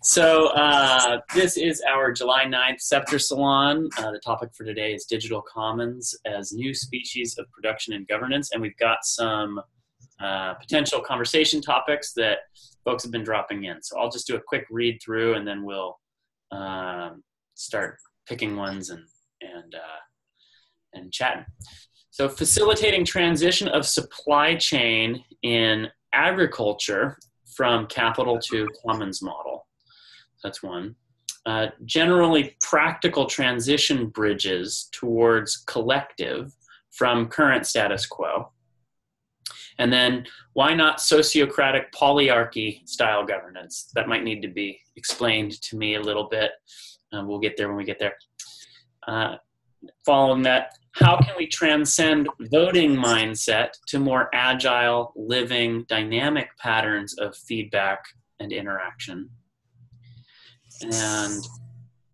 This is our July 9th Ceptr Salon. The topic for today is digital commons as new species of production and governance. And we've got some potential conversation topics that folks have been dropping in. So I'll just do a quick read through and then we'll start picking ones and chatting. So facilitating transition of supply chain in agriculture from capital to commons model. That's one. Generally practical transition bridges towards collective from current status quo. And then why not sociocratic polyarchy style governance? That might need to be explained to me a little bit. We'll get there when we get there. Following that, how can we transcend voting mindset to more agile, living, dynamic patterns of feedback and interaction? And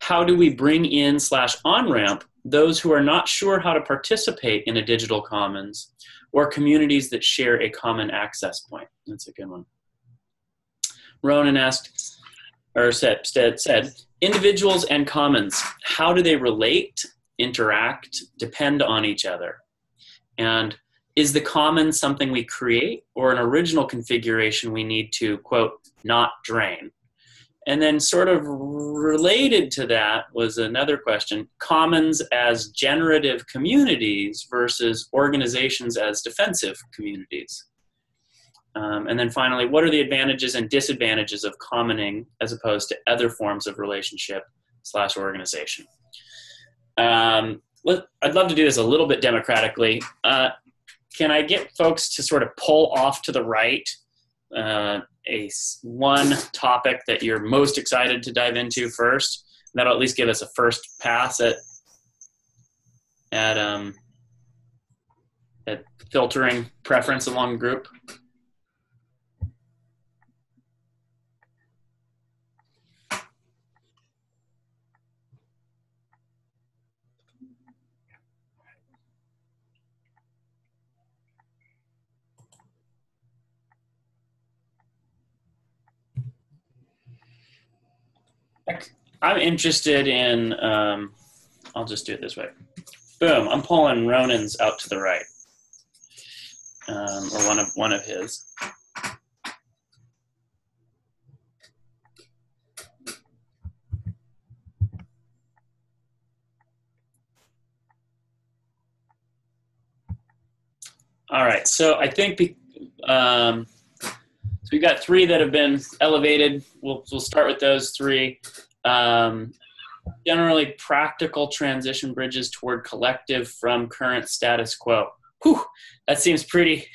how do we bring in / on-ramp those who are not sure how to participate in a digital commons or communities that share a common access point? That's a good one. Ronan asked, or said, individuals and commons, how do they relate, interact, depend on each other? And is the commons something we create or an original configuration we need to, quote, not drain? And then sort of related to that was another question, commons as generative communities versus organizations as defensive communities. And then finally, what are the advantages and disadvantages of commoning as opposed to other forms of relationship / organization? I'd love to do this a little bit democratically. Can I get folks to sort of pull off to the right one topic that you're most excited to dive into first? That'll at least give us a first pass at filtering preference along the group. I'm interested in, I'll just do it this way. Boom, I'm pulling Ronan's out to the right, or one of his. All right, so I think so we've got three that have been elevated. We'll start with those three. Generally practical transition bridges toward collective from current status quo. Whew, that seems pretty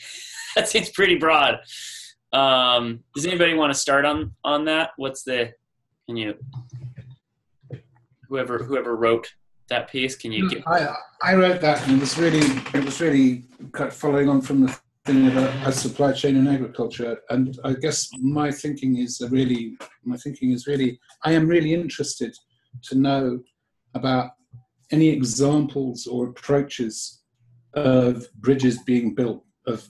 broad. Does anybody want to start on that? Whoever wrote that piece, can you give? I wrote that, and it was really kind of following on from the thing about a supply chain in agriculture. And I guess my thinking is really, I am really interested to know about any examples or approaches of bridges being built, of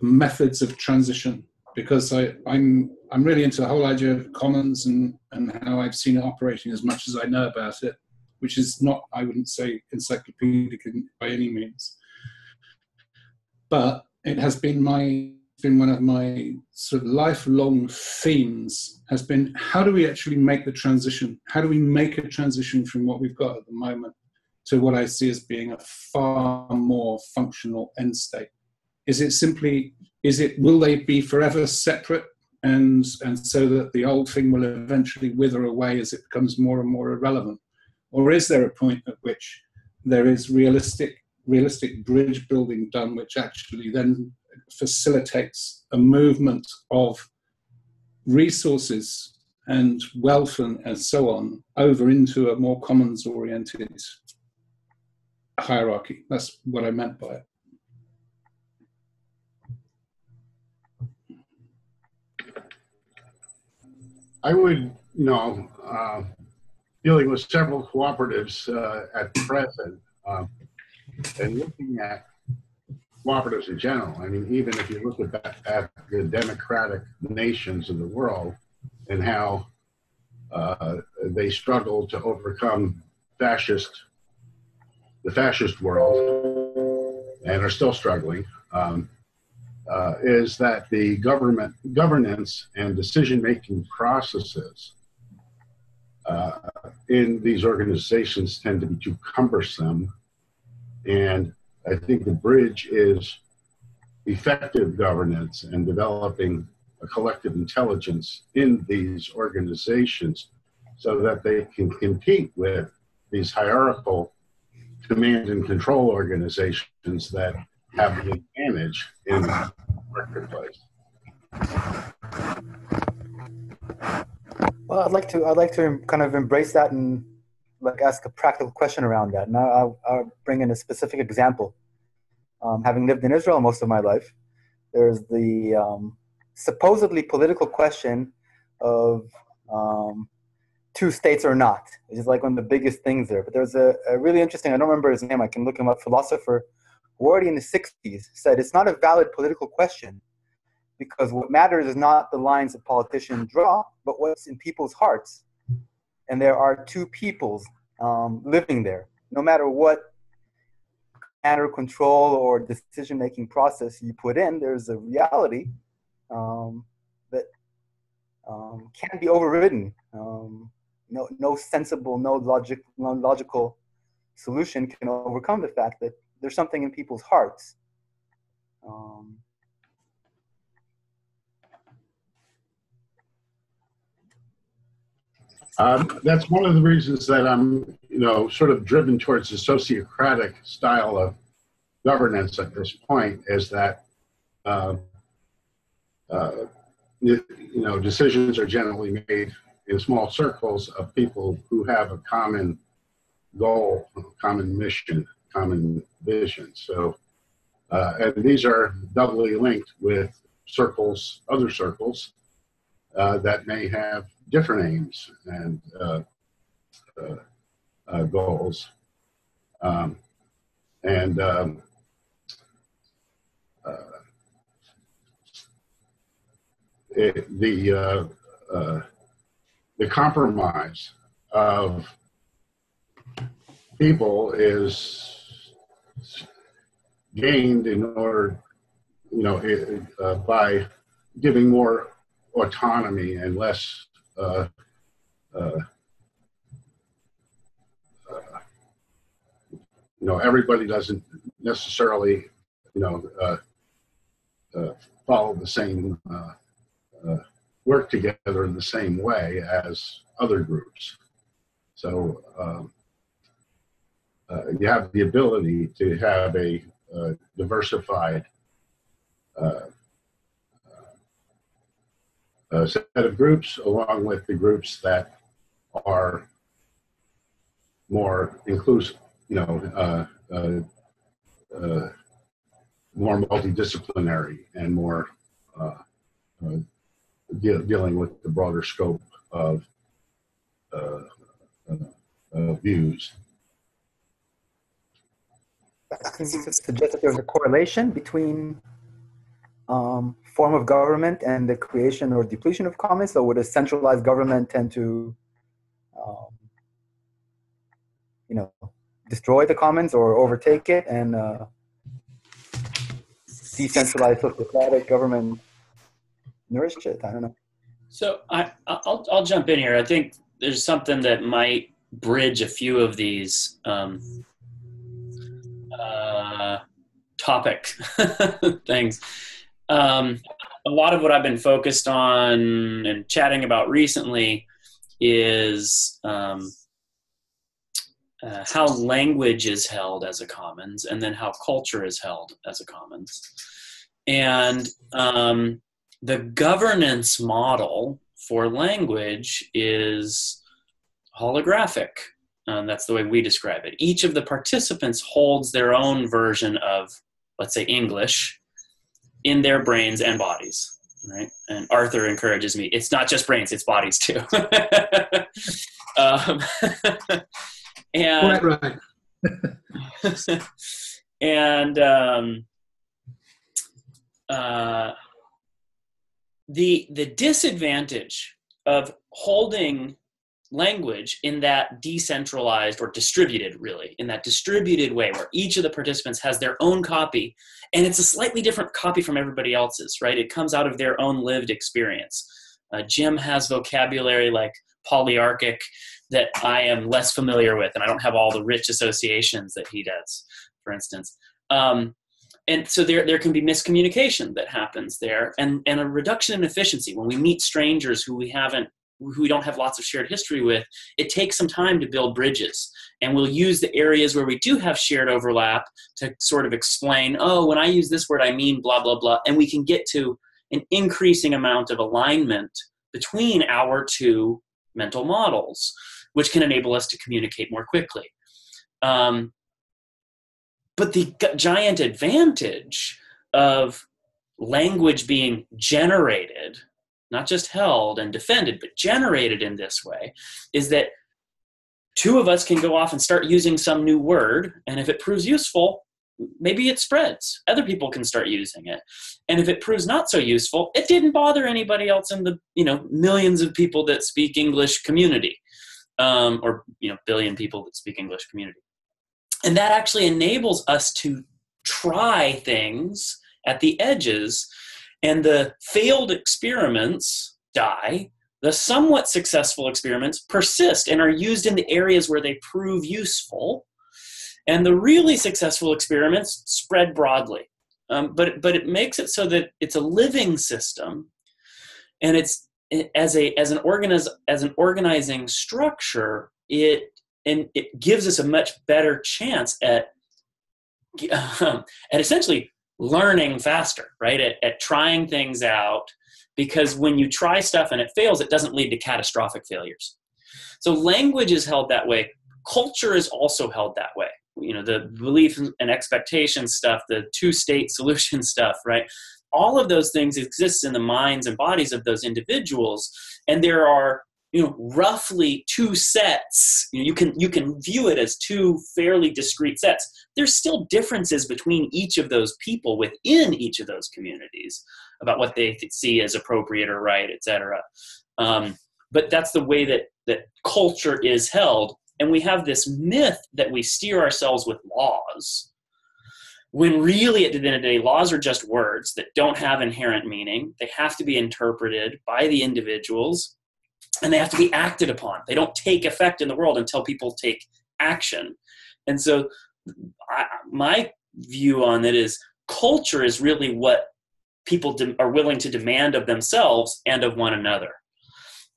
methods of transition, because I'm really into the whole idea of commons and how I've seen it operating as much as I know about it, which is not, I wouldn't say, encyclopedic by any means. But it has been one of my sort of lifelong themes, has been how do we actually make the transition? How do we make a transition from what we've got at the moment to what I see as being a far more functional end state? Will they be forever separate and so that the old thing will eventually wither away as it becomes more and more irrelevant? Or is there a point at which there is realistic bridge building done, which actually then facilitates a movement of resources and wealth and so on over into a more commons oriented hierarchy? That's what I meant by it. I would dealing with several cooperatives at present, and looking at cooperatives in general. I mean, even if you look at the democratic nations of the world and how they struggled to overcome the fascist world, and are still struggling, is that the governance and decision-making processes in these organizations tend to be too cumbersome. And I think the bridge is effective governance and developing a collective intelligence in these organizations so that they can compete with these hierarchical command and control organizations that have the advantage in the marketplace. Well, I'd like to kind of embrace that and like ask a practical question around that. And I'll bring in a specific example. Having lived in Israel most of my life, there's the supposedly political question of two states or not, which is like one of the biggest things there. But there's a really interesting, I don't remember his name, I can look him up, philosopher who already in the 60s said it's not a valid political question because what matters is not the lines that politicians draw, but what's in people's hearts. And there are two peoples living there. No matter what matter control or decision-making process you put in, there's a reality that can't be overridden. No sensible, no logical solution can overcome the fact that there's something in people's hearts. That's one of the reasons that I'm, sort of driven towards the sociocratic style of governance at this point, is that, decisions are generally made in small circles of people who have a common goal, common mission, common vision. So, and these are doubly linked with other circles that may have different aims and goals. The compromise of people is gained in order, by giving more autonomy and less everybody doesn't necessarily follow the same work together in the same way as other groups. So you have the ability to have a diversified set of groups, along with the groups that are more inclusive, more multidisciplinary and more dealing with the broader scope of views. I think you could suggest that there's a correlation between form of government and the creation or depletion of commons. So would a centralized government tend to, destroy the commons or overtake it, and decentralized sociocratic government nourish it? I don't know. So I'll jump in here. I think there's something that might bridge a few of these topic things. A lot of what I've been focused on and chatting about recently is how language is held as a commons, and then how culture is held as a commons. And the governance model for language is holographic. That's the way we describe it. Each of the participants holds their own version of, let's say, English in their brains and bodies, right? And Arthur encourages me, it's not just brains, it's bodies too. And, right. And the disadvantage of holding language in that decentralized or distributed, really, in that distributed way where each of the participants has their own copy, and it's a slightly different copy from everybody else's, right? It comes out of their own lived experience. Jim has vocabulary like polyarchic that I am less familiar with, and I don't have all the rich associations that he does, for instance. And so there can be miscommunication that happens there, and a reduction in efficiency. When we meet strangers who we don't have lots of shared history with, it takes some time to build bridges. And we'll use the areas where we do have shared overlap to sort of explain, oh, when I use this word, I mean blah, blah, blah. And we can get to an increasing amount of alignment between our two mental models, which can enable us to communicate more quickly. But the giant advantage of language being generated, not just held and defended, but generated in this way, is that two of us can go off and start using some new word, and if it proves useful, maybe it spreads. Other people can start using it. And if it proves not so useful, it didn't bother anybody else in the millions of people that speak English community, or billion people that speak English community. And that actually enables us to try things at the edges, and the failed experiments die. The somewhat successful experiments persist and are used in the areas where they prove useful. And the really successful experiments spread broadly. But it makes it so that it's a living system, and it's as an organizing structure, it gives us a much better chance at essentially learning faster, right? At trying things out, because when you try stuff and it fails, it doesn't lead to catastrophic failures. So language is held that way. Culture is also held that way. The belief and expectation stuff, the two-state solution stuff, right? All of those things exist in the minds and bodies of those individuals, and there are roughly two sets. You can view it as two fairly discrete sets. There's still differences between each of those people within each of those communities about what they see as appropriate or right, etc. But that's the way that culture is held. And we have this myth that we steer ourselves with laws, when really at the end of the day, laws are just words that don't have inherent meaning. They have to be interpreted by the individuals, and they have to be acted upon. They don't take effect in the world until people take action. And so my view on it is culture is really what people are willing to demand of themselves and of one another.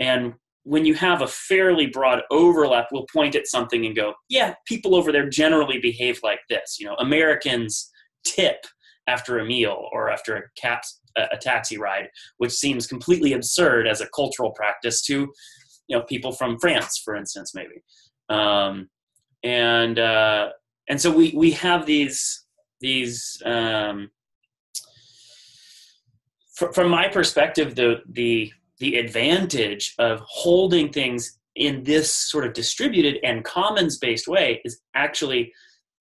And when you have a fairly broad overlap, we'll point at something and go, yeah, people over there generally behave like this. Americans tip after a meal or after a taxi ride, which seems completely absurd as a cultural practice to, people from France, for instance, maybe. And so we have these from my perspective, the advantage of holding things in this sort of distributed and commons-based way is actually,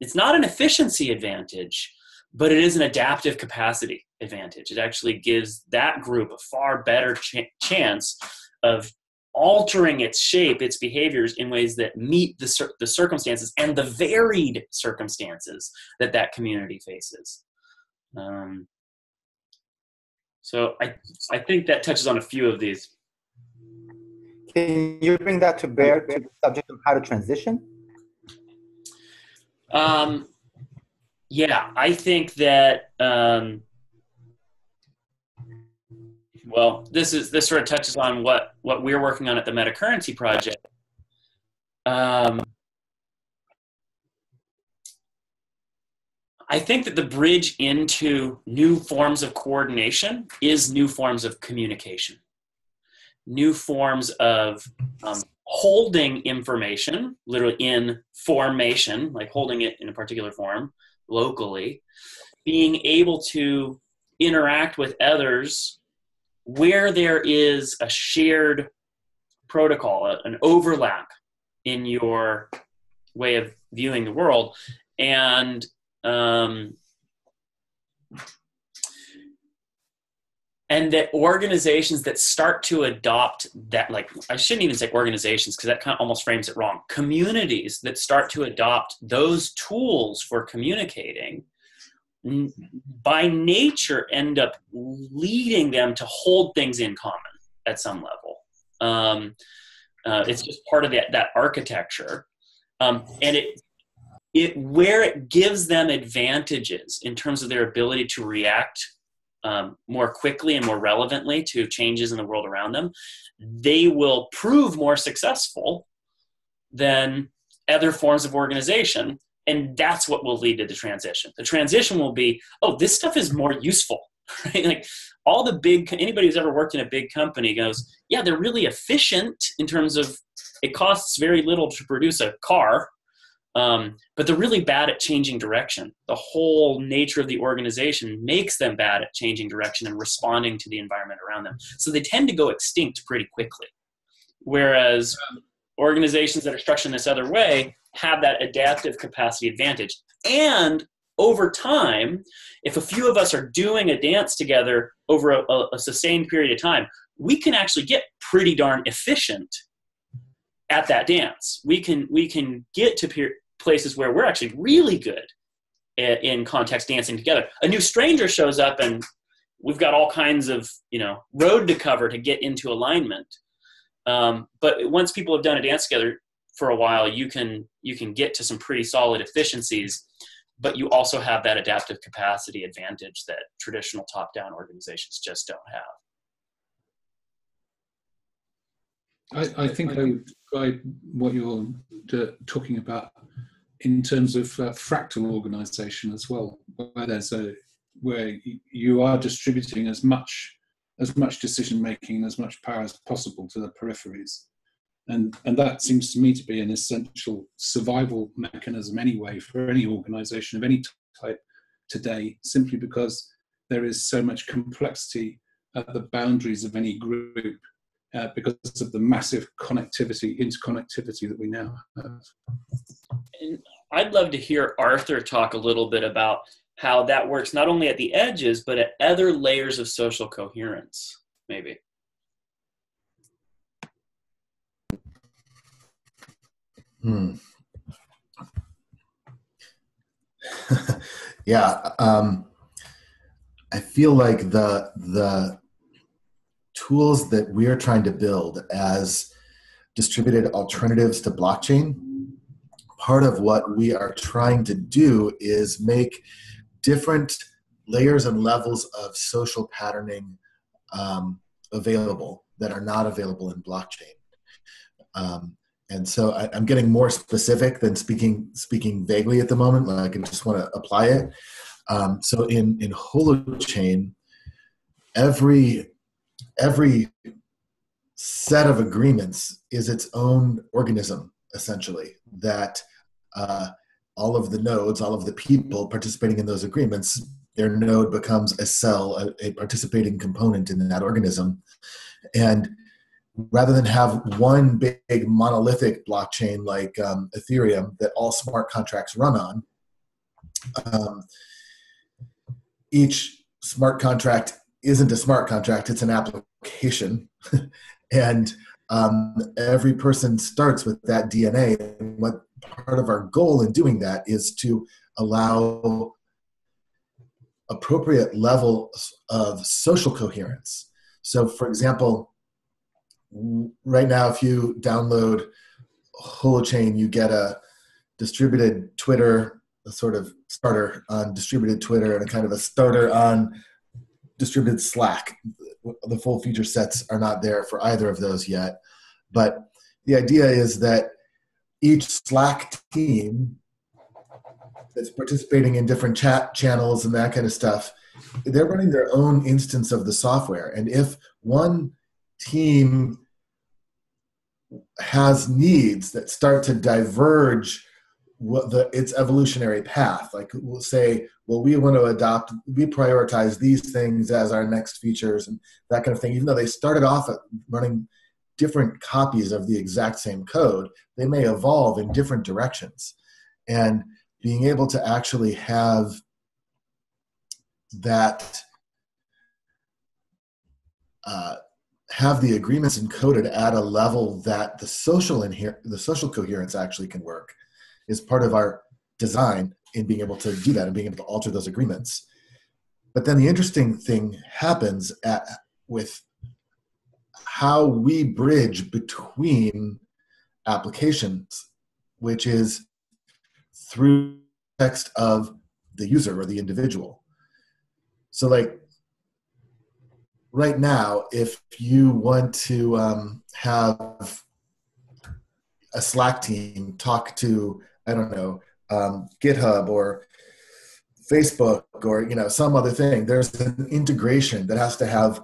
it's not an efficiency advantage, but it is an adaptive capacity advantage. It actually gives that group a far better chance of altering its shape, its behaviors in ways that meet the circumstances and the varied circumstances that community faces. So I think that touches on a few of these. Can you bring that to bear to the subject of how to transition? Yeah, I think that, this sort of touches on what we're working on at the Metacurrency Project. I think that the bridge into new forms of coordination is new forms of communication, new forms of holding information, literally in formation, like holding it in a particular form locally, being able to interact with others where there is a shared protocol, an overlap in your way of viewing the world. And And that organizations that start to adopt that, like, I shouldn't even say organizations because that kind of almost frames it wrong. Communities that start to adopt those tools for communicating by nature end up leading them to hold things in common at some level. It's just part of that architecture. And where it gives them advantages in terms of their ability to react more quickly and more relevantly to changes in the world around them, they will prove more successful than other forms of organization. And that's what will lead to the transition. The transition will be, oh, this stuff is more useful, right? Like anybody who's ever worked in a big company goes, yeah, they're really efficient in terms of it costs very little to produce a car. But they're really bad at changing direction. The whole nature of the organization makes them bad at changing direction and responding to the environment around them. So they tend to go extinct pretty quickly. Whereas organizations that are structured in this other way have that adaptive capacity advantage. And over time, if a few of us are doing a dance together over a sustained period of time, we can actually get pretty darn efficient at that dance. We can get to places where we're actually really good in context dancing together. A new stranger shows up and we've got all kinds of road to cover to get into alignment. But once people have done a dance together for a while, you can get to some pretty solid efficiencies, but you also have that adaptive capacity advantage that traditional top-down organizations just don't have. I think I would describe what you're talking about in terms of fractal organization as well, where you are distributing as much decision making and as much power as possible to the peripheries, and that seems to me to be an essential survival mechanism anyway for any organization of any type today, simply because there is so much complexity at the boundaries of any group. Because of the massive interconnectivity that we now have. And I'd love to hear Arthur talk a little bit about how that works, not only at the edges, but at other layers of social coherence, maybe. Yeah, I feel like the tools that we are trying to build as distributed alternatives to blockchain, part of what we are trying to do is make different layers and levels of social patterning available that are not available in blockchain. And so I'm getting more specific than speaking vaguely at the moment. Like I just want to apply it. So in Holochain, every set of agreements is its own organism, essentially, that all of the nodes, all of the people participating in those agreements, their node becomes a cell, a participating component in that organism. And rather than have one big monolithic blockchain like Ethereum that all smart contracts run on, each smart contract isn't a smart contract, it's an application. And every person starts with that DNA. And what part of our goal in doing that is to allow appropriate levels of social coherence. So for example, right now, if you download Holochain, you get a distributed Twitter, a sort of starter on distributed Twitter, and a kind of a starter on distributed Slack. The full feature sets are not there for either of those yet. But the idea is that each Slack team that's participating in different chat channels and that kind of stuff, they're running their own instance of the software. And if one team has needs that start to diverge its evolutionary path, like we'll say, well, we prioritize these things as our next features and that kind of thing, even though they started off running different copies of the exact same code, they may evolve in different directions. And being able to actually have that have the agreements encoded at a level that the social coherence actually can work is part of our design in being able to do that and being able to alter those agreements. But then the interesting thing happens with how we bridge between applications, which is through the text of the user or the individual. So like right now, if you want to have a Slack team talk to, I don't know, GitHub or Facebook or some other thing, there's an integration that has to have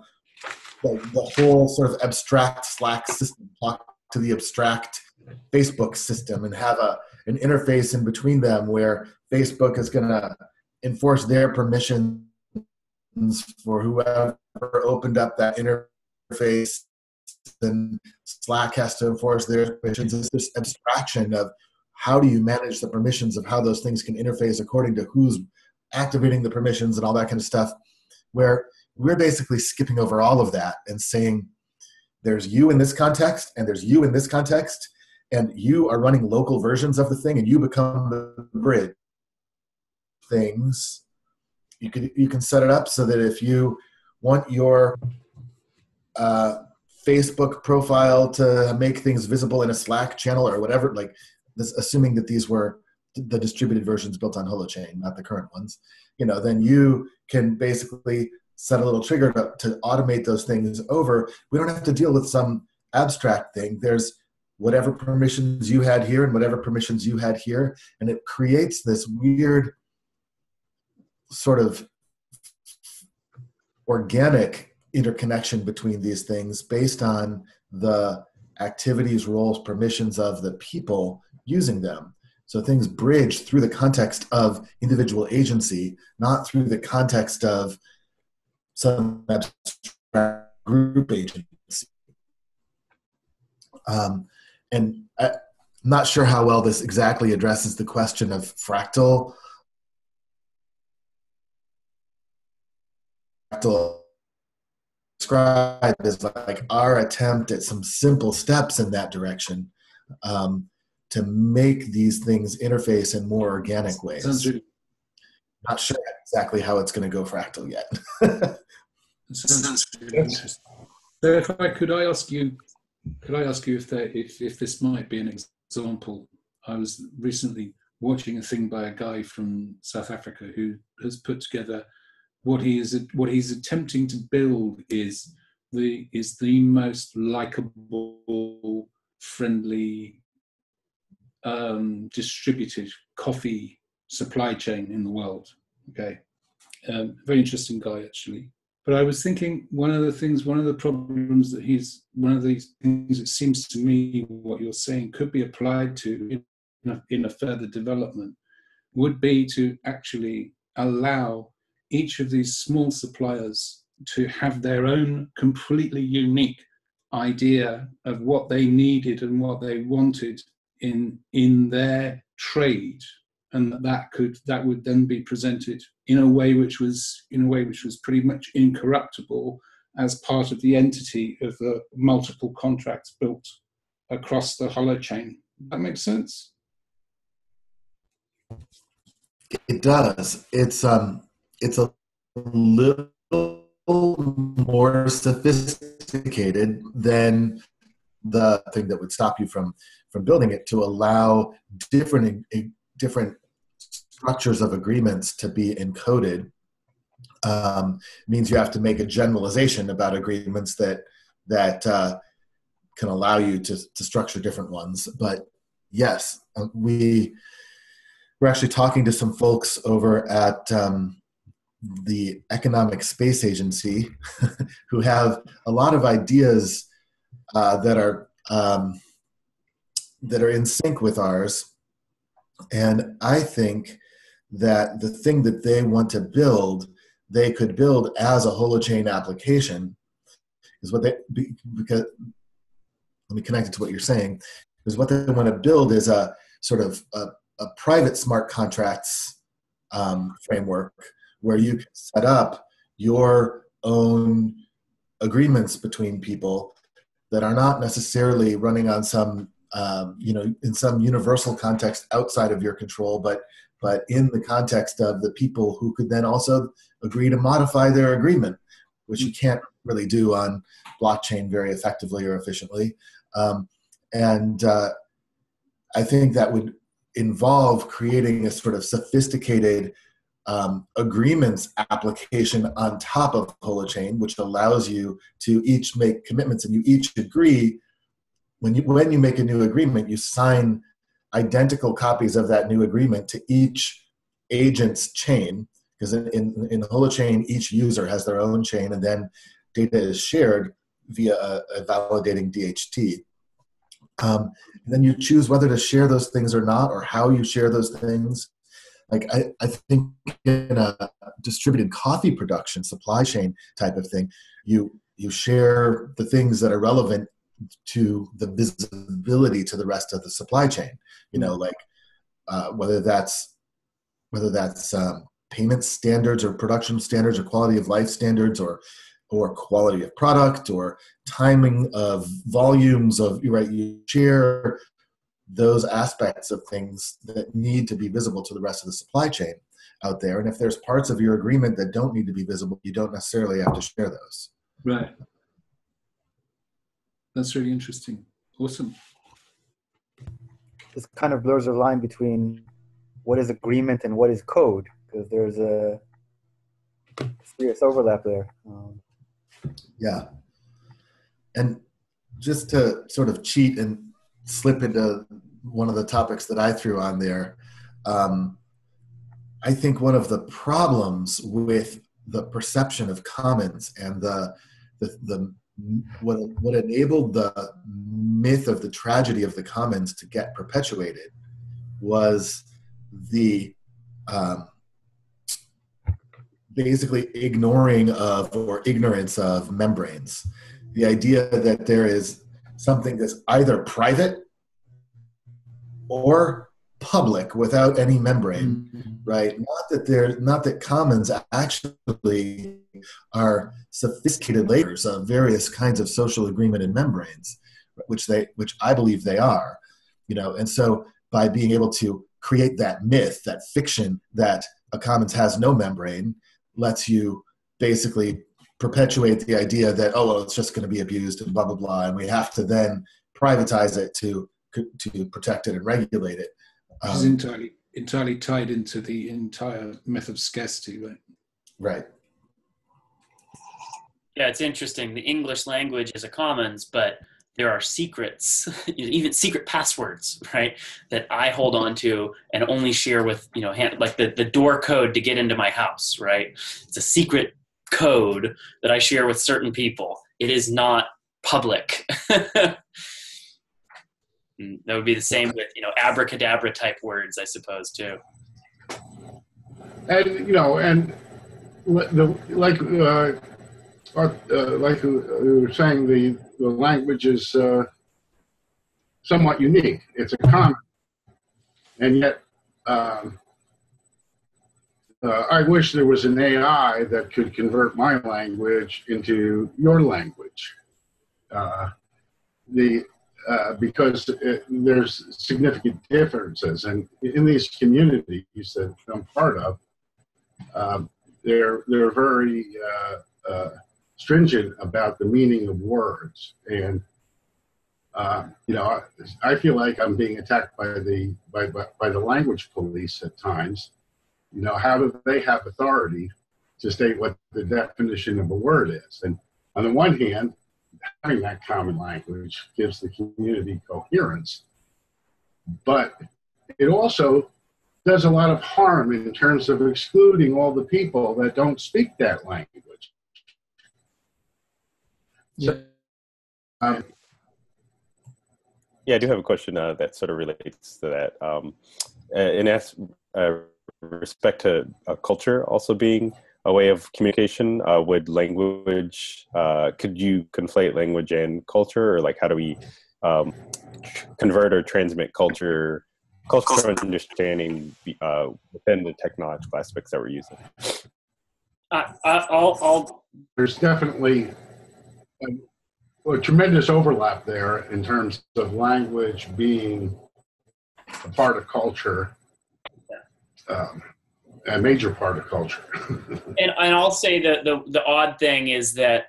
the whole sort of abstract Slack system talk to the abstract Facebook system and have an interface in between them where Facebook is going to enforce their permissions for whoever opened up that interface, and Slack has to enforce their permissions. It's this abstraction of how do you manage the permissions of how those things can interface according to who's activating the permissions and all that kind of stuff, where we're basically skipping over all of that and saying there's you in this context and there's you in this context, and you are running local versions of the thing and you become the bridge things. You can set it up so that if you want your Facebook profile to make things visible in a Slack channel or whatever, like this, assuming that these were the distributed versions built on Holochain, not the current ones, then you can basically set a little trigger to automate those things over. We don't have to deal with some abstract thing. There's whatever permissions you had here and whatever permissions you had here, and it creates this weird sort of organic interconnection between these things based on the activities, roles, permissions of the people using them. So things bridge through the context of individual agency, not through the context of some abstract group agency. And I'm not sure how well this exactly addresses the question of fractal described as like our attempt at some simple steps in that direction to make these things interface in more organic ways. Not sure exactly how it's going to go fractal yet. Sounds really interesting. So could I ask you if this might be an example? I was recently watching a thing by a guy from South Africa who has put together what he's attempting to build is the most likable, friendly, distributed coffee supply chain in the world. Okay, very interesting guy actually. But I was thinking one of the problems that one of these things it seems to me what you're saying could be applied to in a further development would be to actually allow each of these small suppliers to have their own completely unique idea of what they needed and what they wanted in their trade, and that would then be presented in a way which was pretty much incorruptible as part of the entity of the multiple contracts built across the Holochain. That makes sense? It does. It's a little more sophisticated than the thing that would stop you from building it, to allow different structures of agreements to be encoded. Means you have to make a generalization about agreements that can allow you to structure different ones. But yes, we're actually talking to some folks over at the Economic Space Agency who have a lot of ideas that are in sync with ours. And I think that the thing that they want to build, they could build as a holochain application, is what because let me connect it to what you're saying, is what they want to build is a sort of a private smart contracts framework where you can set up your own agreements between people that are not necessarily running on some, in some universal context outside of your control, but in the context of the people who could then also agree to modify their agreement, which you can't really do on blockchain very effectively or efficiently. I think that would involve creating a sort of sophisticated agreements application on top of Holochain, which allows you to each make commitments, and you each agree. When you make a new agreement, you sign identical copies of that new agreement to each agent's chain, because in Holochain, each user has their own chain, and then data is shared via a validating DHT. And then you choose whether to share those things or not, or how you share those things. Like I think in a distributed coffee production supply chain type of thing, you share the things that are relevant to the visibility to the rest of the supply chain. Whether that's payment standards or production standards or quality of life standards or quality of product or timing of volumes of, right, you share those aspects of things that need to be visible to the rest of the supply chain out there. And if there's parts of your agreement that don't need to be visible, you don't necessarily have to share those. Right. That's really interesting. Awesome. This kind of blurs the line between what is agreement and what is code, because there's a serious overlap there. Yeah. And just to sort of cheat and slip into one of the topics that I threw on there, I think one of the problems with the perception of commons and what enabled the myth of the tragedy of the commons to get perpetuated was the basically ignoring of or ignorance of membranes. The idea that there is something that's either private or public without any membrane, right? Not that commons actually are sophisticated layers of various kinds of social agreement and membranes, which I believe they are, and so by being able to create that myth, that fiction that a commons has no membrane, lets you basically perpetuate the idea that, oh, well, it's just going to be abused and blah, blah, blah, and we have to then privatize it to protect it and regulate it. Which is entirely tied into the entire myth of scarcity, right? Right. Yeah, it's interesting. The English language is a commons, but there are secrets, even secret passwords, right, that I hold on to and only share with, like the door code to get into my house, right? It's a secret code that I share with certain people. It is not public. That would be the same with, abracadabra type words, I suppose, too. And, like we were saying, the language is somewhat unique. It's a common, and yet I wish there was an AI that could convert my language into your language. Because there's significant differences, and in these communities that I'm part of, they're very stringent about the meaning of words, and I feel like I'm being attacked by the language police at times. How do they have authority to state what the definition of a word is? And on the one hand, having that common language gives the community coherence, but it also does a lot of harm in terms of excluding all the people that don't speak that language. Yeah. Yeah, I do have a question that sort of relates to that. In respect to culture also being a way of communication, would language, could you conflate language and culture, or like how do we convert or transmit cultural understanding within the technological aspects that we're using? I'll There's definitely Well, tremendous overlap there in terms of language being a part of culture, a major part of culture. And I'll say that the odd thing is that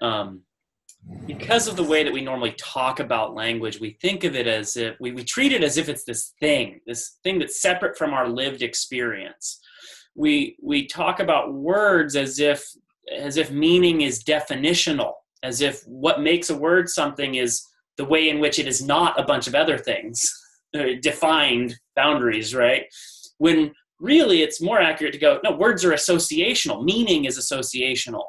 because of the way that we normally talk about language, we think of it as if we treat it as if it's this thing that's separate from our lived experience. We talk about words as if meaning is definitional, as if what makes a word something is the way in which it is not a bunch of other things, defined boundaries, right? When really it's more accurate to go, no, words are associational. Meaning is associational,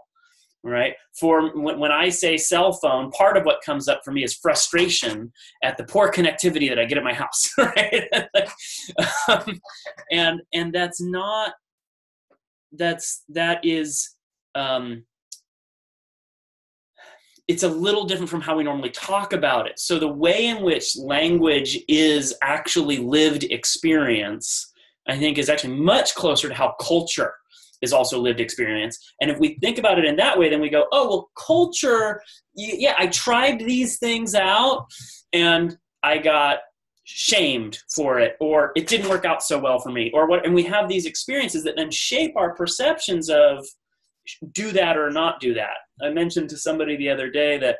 right? For when I say cell phone, part of what comes up for me is frustration at the poor connectivity that I get at my house, right? And that's not, that is, it's a little different from how we normally talk about it. So the way in which language is actually lived experience, I think, is actually much closer to how culture is also lived experience. And if we think about it in that way, then we go, oh, well, culture, yeah, I tried these things out and I got shamed for it, or it didn't work out so well for me, or what, and we have these experiences that then shape our perceptions of do that or not do that. I mentioned to somebody the other day that,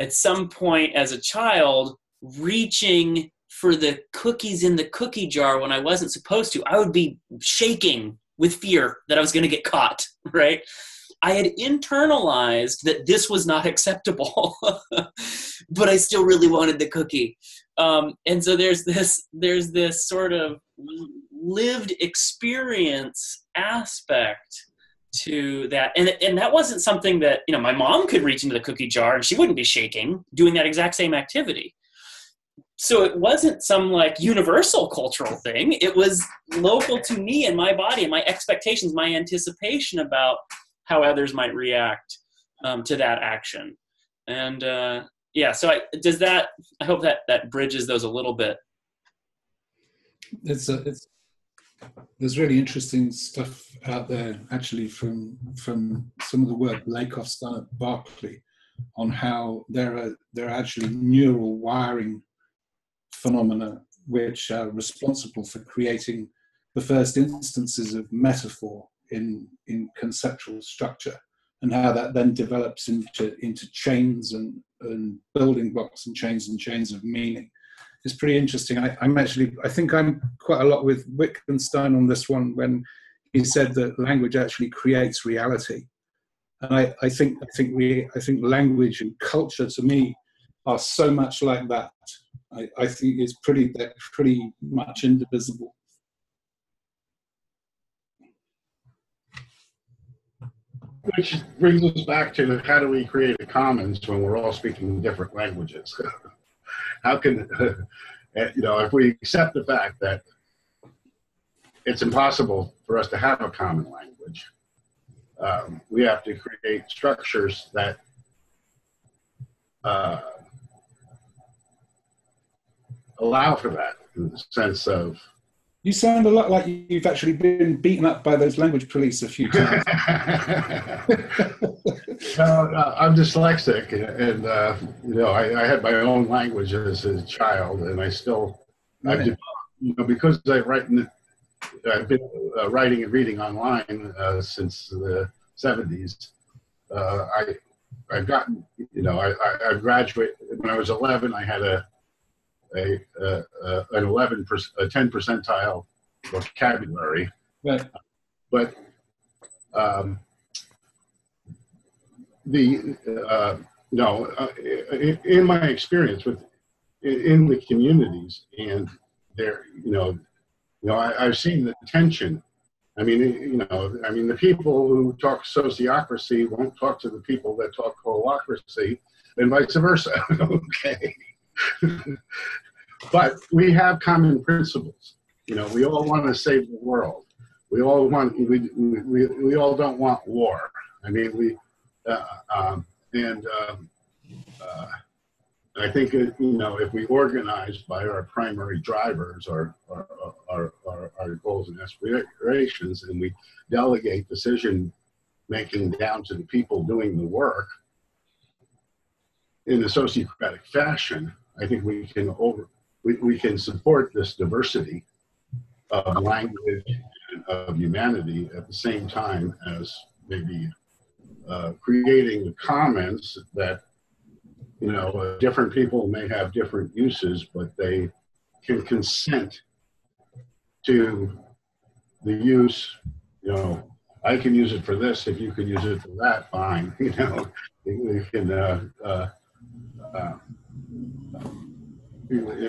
at some point as a child, reaching for the cookies in the cookie jar when I wasn't supposed to, I would be shaking with fear that I was going to get caught, right? I had internalized that this was not acceptable, but I still really wanted the cookie. And so there's this sort of lived experience aspect to that. And that wasn't something that, my mom could reach into the cookie jar and she wouldn't be shaking doing that exact same activity. So it wasn't some like universal cultural thing. It was local to me and my body and my expectations, my anticipation about how others might react to that action. And so I hope that bridges those a little bit. There's really interesting stuff out there, actually, from some of the work Lakoff's done at Berkeley on how there are actually neural wiring phenomena which are responsible for creating the first instances of metaphor in conceptual structure, and how that then develops into chains and building blocks and chains of meaning. It's pretty interesting. I think I'm quite a lot with Wittgenstein on this one when he said that language actually creates reality. And I think language and culture to me are so much like that. I think they're pretty much indivisible. Which brings us back to how do we create a commons when we're all speaking different languages? How can, if we accept the fact that it's impossible for us to have a common language, we have to create structures that allow for that, in the sense of... You sound a lot like you've actually been beaten up by those language police a few times. I'm dyslexic, and I had my own language as a child, and I still, because I've been writing and reading online since the 70s. I've gotten, I graduated when I was 11. I had a 10 percentile vocabulary, right. But in my experience in the communities, and there, I've seen the tension. The people who talk sociocracy won't talk to the people that talk holacracy, and vice versa. Okay. But we have common principles. We all want to save the world. We all don't want war. I think if we organize by our primary drivers, our goals and aspirations, and we delegate decision making down to the people doing the work in a sociocratic fashion, I think we can support this diversity of language and of humanity at the same time as maybe creating the commons that, you know, different people may have different uses, but they can consent to the use. You know, I can use it for this. If you can use it for that, fine. You know, we can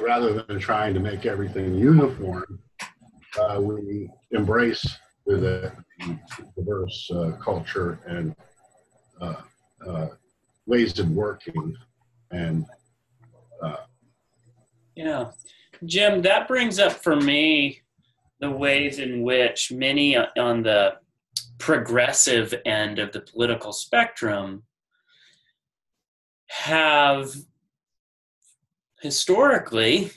rather than trying to make everything uniform, we embrace the diverse culture and ways of working. And yeah, Jim, that brings up for me the ways in which many on the progressive end of the political spectrum have historically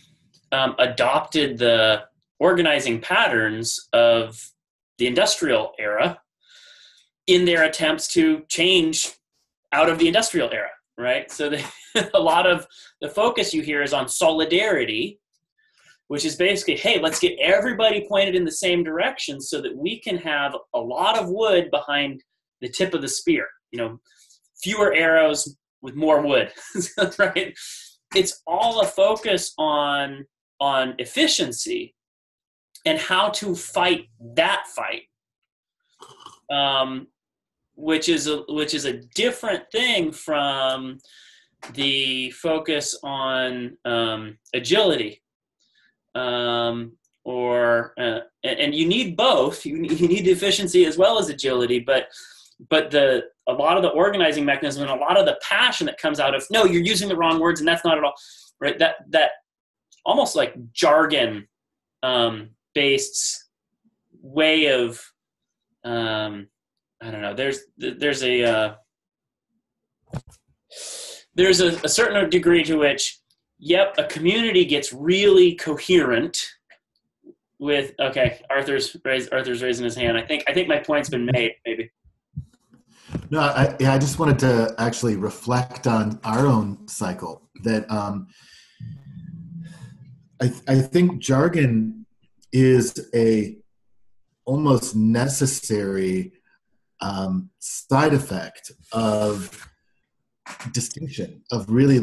adopted the organizing patterns of the industrial era in their attempts to change out of the industrial era, right? So a lot of the focus you hear is on solidarity, which is basically, hey, let's get everybody pointed in the same direction so that we can have a lot of wood behind the tip of the spear. You know, fewer arrows with more wood, right? It's all a focus on efficiency and how to fight that fight, which is a different thing from the focus on agility. And you need both. You need efficiency as well as agility, but a lot of the organizing mechanism and a lot of the passion that comes out of, no, you're using the wrong words and that's not at all right. That almost like jargon based way of I don't know. There's a certain degree to which, yep, a community gets really coherent with, okay, Arthur's raising his hand. I think my point's been made, maybe. No, I just wanted to actually reflect on our own cycle that I think jargon is a almost necessary side effect of distinction, of really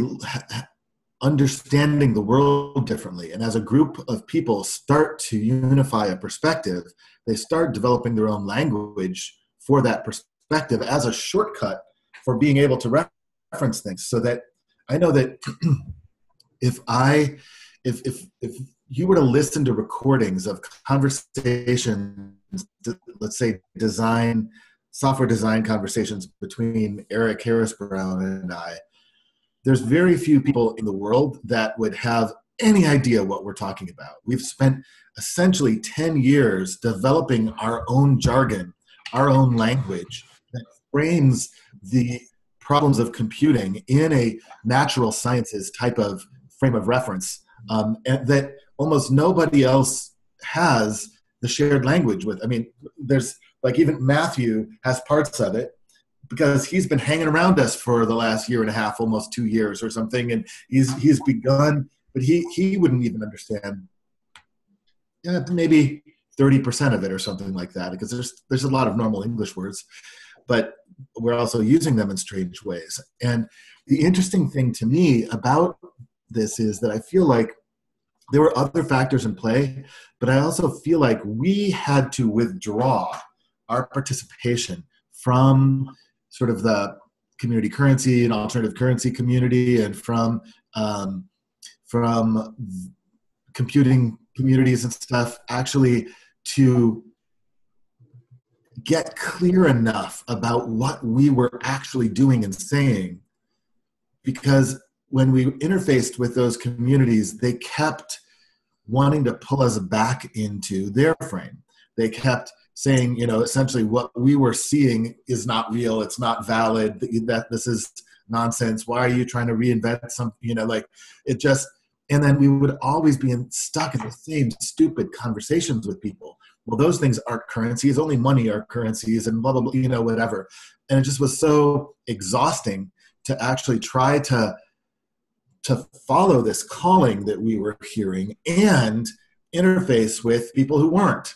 understanding the world differently. And as a group of people start to unify a perspective, they start developing their own language for that perspective as a shortcut for being able to reference things. So that I know that if you were to listen to recordings of conversations, let's say software design conversations between Eric Harris Brown and I, there's very few people in the world that would have any idea what we're talking about. We've spent essentially 10 years developing our own jargon, our own language that frames the problems of computing in a natural sciences type of frame of reference, and that almost nobody else has the shared language with. I mean, there's like even Matthew has parts of it because he's been hanging around us for the last year and a half, almost 2 years or something. And he's begun, but he wouldn't even understand maybe 30% of it or something like that, because there's a lot of normal English words, but we're also using them in strange ways. And the interesting thing to me about this is that I feel like there were other factors in play, but I also feel like we had to withdraw our participation from sort of the community currency and alternative currency community, and from computing communities and stuff, actually to get clear enough about what we were actually doing and saying. Because when we interfaced with those communities, they kept wanting to pull us back into their frame. They kept saying, essentially what we were seeing is not real, it's not valid, that this is nonsense, why are you trying to reinvent something, it just, and then we would always be stuck in the same stupid conversations with people well, those things aren't currencies, only money are currencies, and blah, blah, blah, whatever. And it just was so exhausting to actually try to follow this calling that we were hearing and interface with people who weren't.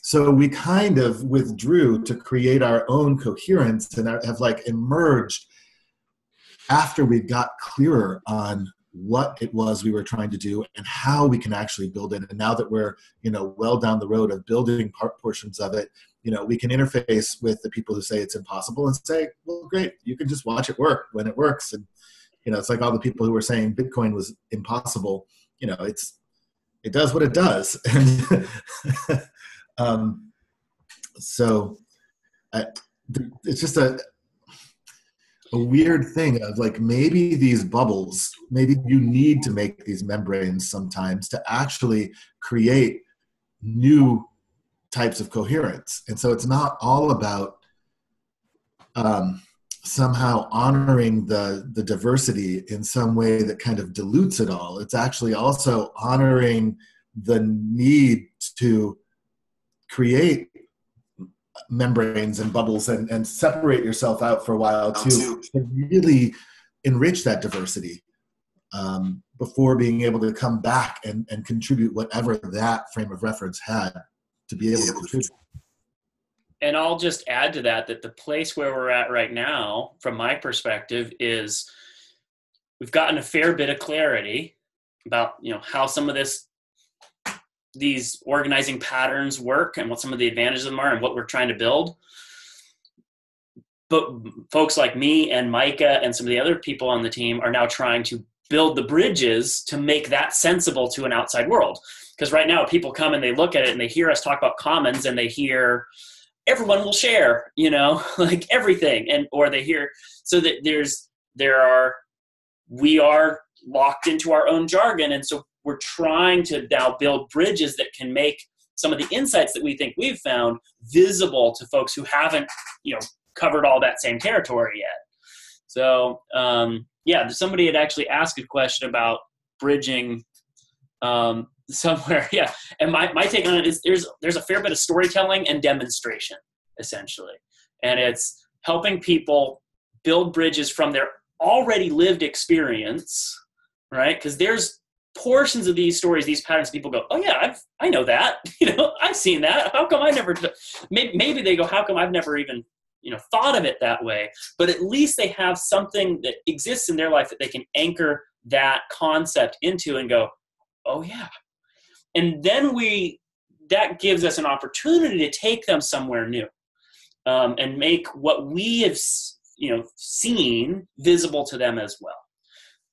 So we kind of withdrew to create our own coherence and have emerged after we got clearer on what it was we were trying to do and how we can actually build it. And now that we're, well down the road of building portions of it, we can interface with the people who say it's impossible and say, well, great, you can just watch it work when it works. And, it's like all the people who were saying Bitcoin was impossible, it does what it does. And so it's just a weird thing of maybe these bubbles, maybe you need to make these membranes sometimes to actually create new types of coherence. And so it's not all about somehow honoring the diversity in some way that kind of dilutes it all. It's actually also honoring the need to create membranes and bubbles and separate yourself out for a while to really enrich that diversity before being able to come back and contribute whatever that frame of reference had to be able to contribute. And I'll just add to that the place where we're at right now, from my perspective, is we've gotten a fair bit of clarity about, how some of these organizing patterns work and what some of the advantages of them are and what we're trying to build. But folks like me and Micah and some of the other people on the team are now trying to build the bridges to make that sensible to an outside world. Because right now people come and they look at it and they hear us talk about commons and they hear everyone will share, everything. Or they hear, so that we are locked into our own jargon. And so we're trying to now build bridges that can make some of the insights that we think we've found visible to folks who haven't, covered all that same territory yet. So, somebody had actually asked a question about bridging somewhere. Yeah. And my take on it is there's a fair bit of storytelling and demonstration, essentially. And it's helping people build bridges from their already lived experience, right? Because there's portions of these stories, these patterns, people go, oh yeah, I know that, I've seen that. How come I never, maybe they go, how come I've never even, thought of it that way? But at least they have something that exists in their life that they can anchor that concept into and go, oh yeah. And then that gives us an opportunity to take them somewhere new and make what we have, seen visible to them as well.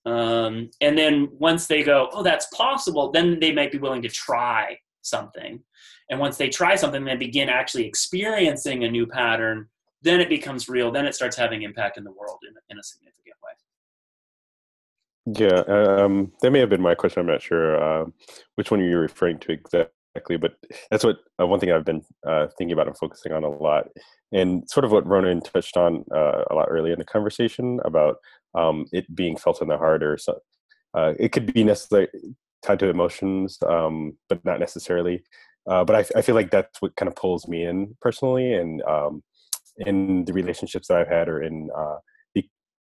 And then once they go, oh, that's possible, then they might be willing to try something. And once they try something, they begin actually experiencing a new pattern, then it becomes real. Then it starts having impact in the world in a significant way. Yeah, that may have been my question. I'm not sure which one you're referring to exactly, but that's what one thing I've been thinking about and focusing on a lot. And sort of what Ronan touched on a lot earlier in the conversation about it being felt in the heart, or so, it could be necessarily tied to emotions, but not necessarily. But I feel like that's what kind of pulls me in personally, and in the relationships that I've had, or in the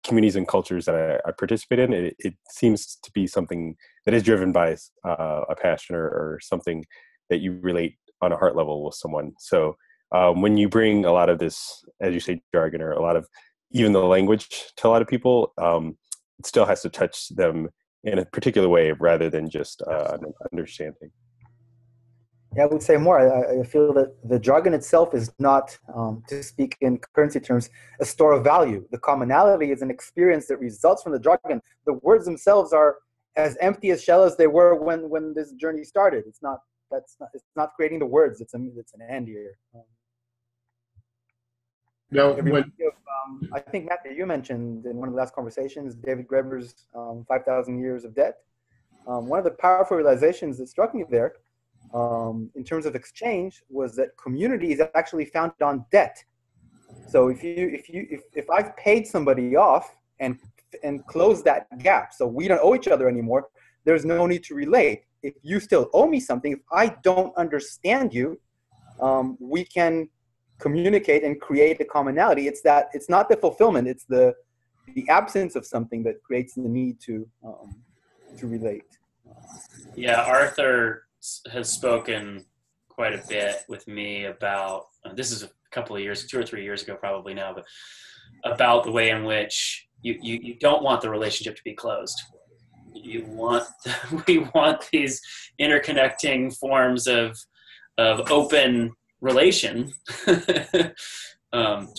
communities and cultures that I participate in, it seems to be something that is driven by a passion or something that you relate on a heart level with someone. So when you bring a lot of this, as you say, jargon, or a lot of even the language to a lot of people, it still has to touch them in a particular way rather than just an understanding. Yeah, I would say more. I feel that the jargon itself is not, to speak in currency terms, a store of value. The commonality is an experience that results from the jargon. The words themselves are as empty as shell as they were when this journey started. It's not creating the words. It's an end here. No, I think, Matthew, you mentioned in one of the last conversations David Graeber's 5,000 Years of Debt. One of the powerful realizations that struck me there, in terms of exchange, was that community is actually founded on debt. So if I've paid somebody off and closed that gap, so we don't owe each other anymore, there's no need to relate. If you still owe me something, if I don't understand you, we can communicate and create a commonality. It's not the fulfillment, it's the absence of something that creates the need to relate. Yeah, Arthur has spoken quite a bit with me about, this is a couple of years, 2 or 3 years ago probably now, but about the way in which you don't want the relationship to be closed. We want these interconnecting forms of open relation to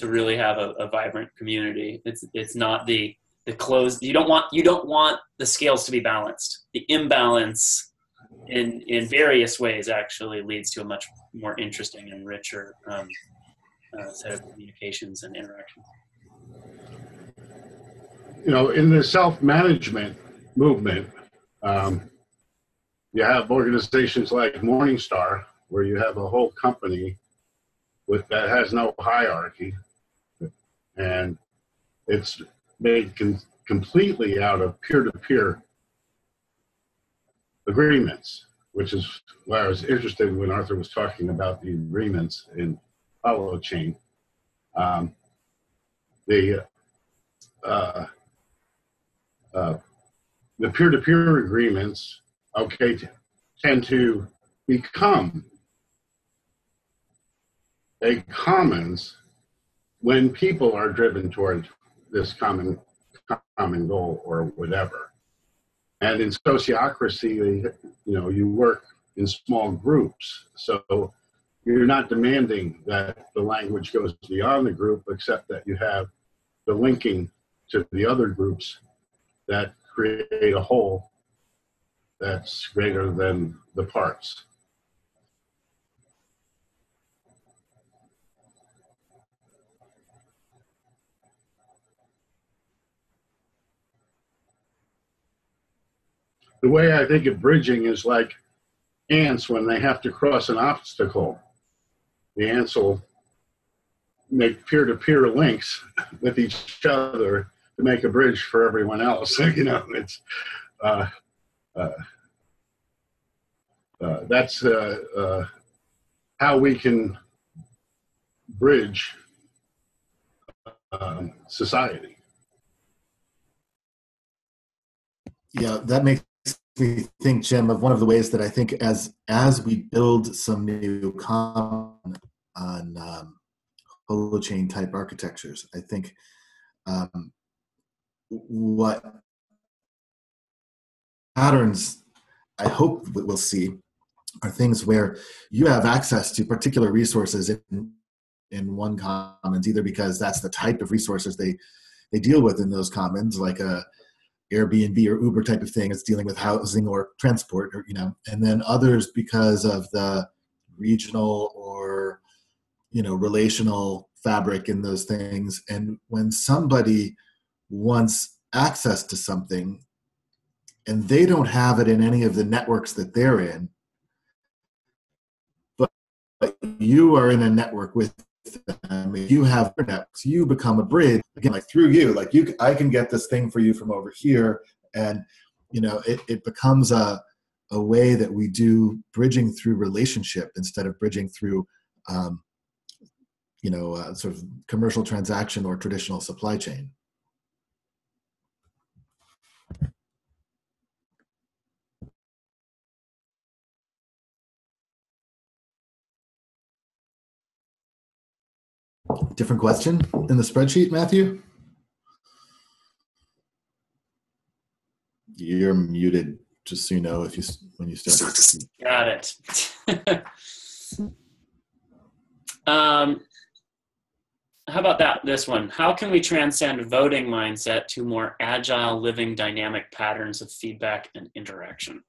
really have a vibrant community. It's not the closed. You don't want the scales to be balanced. The imbalance in various ways actually leads to a much more interesting and richer set of communications and interactions. You know, in the self-management movement, you have organizations like Morningstar, where you have a whole company that has no hierarchy, and it's made completely out of peer-to-peer agreements, which is why I was interested when Arthur was talking about the agreements in Holochain. The peer-to-peer agreements, tend to become a commons when people are driven toward this common goal or whatever. And in sociocracy, you work in small groups, so you're not demanding that the language goes beyond the group, except that you have the linking to the other groups that create a whole that's greater than the parts. The way I think of bridging is like ants when they have to cross an obstacle. The ants will make peer-to-peer links with each other to make a bridge for everyone else. It's that's how we can bridge society. Yeah, that makes me think, Jim, of one of the ways that I think as we build some new common on holochain type architectures, I think what patterns I hope we'll see are things where you have access to particular resources in one commons, either because that's the type of resources they deal with in those commons, like a Airbnb or Uber type of thing is dealing with housing or transport, or, and then others because of the regional or, relational fabric in those things. And when somebody wants access to something and they don't have it in any of the networks that they're in, but you are in a network with them, you have networks, you become a bridge, again, like through you, like I can get this thing for you from over here. And, it becomes a way that we do bridging through relationship instead of bridging through, sort of commercial transaction or traditional supply chain. Different question in the spreadsheet, Matthew? You're muted, just so you know, when you start. Got it. How about this one? How can we transcend voting mindset to more agile, living, dynamic patterns of feedback and interaction?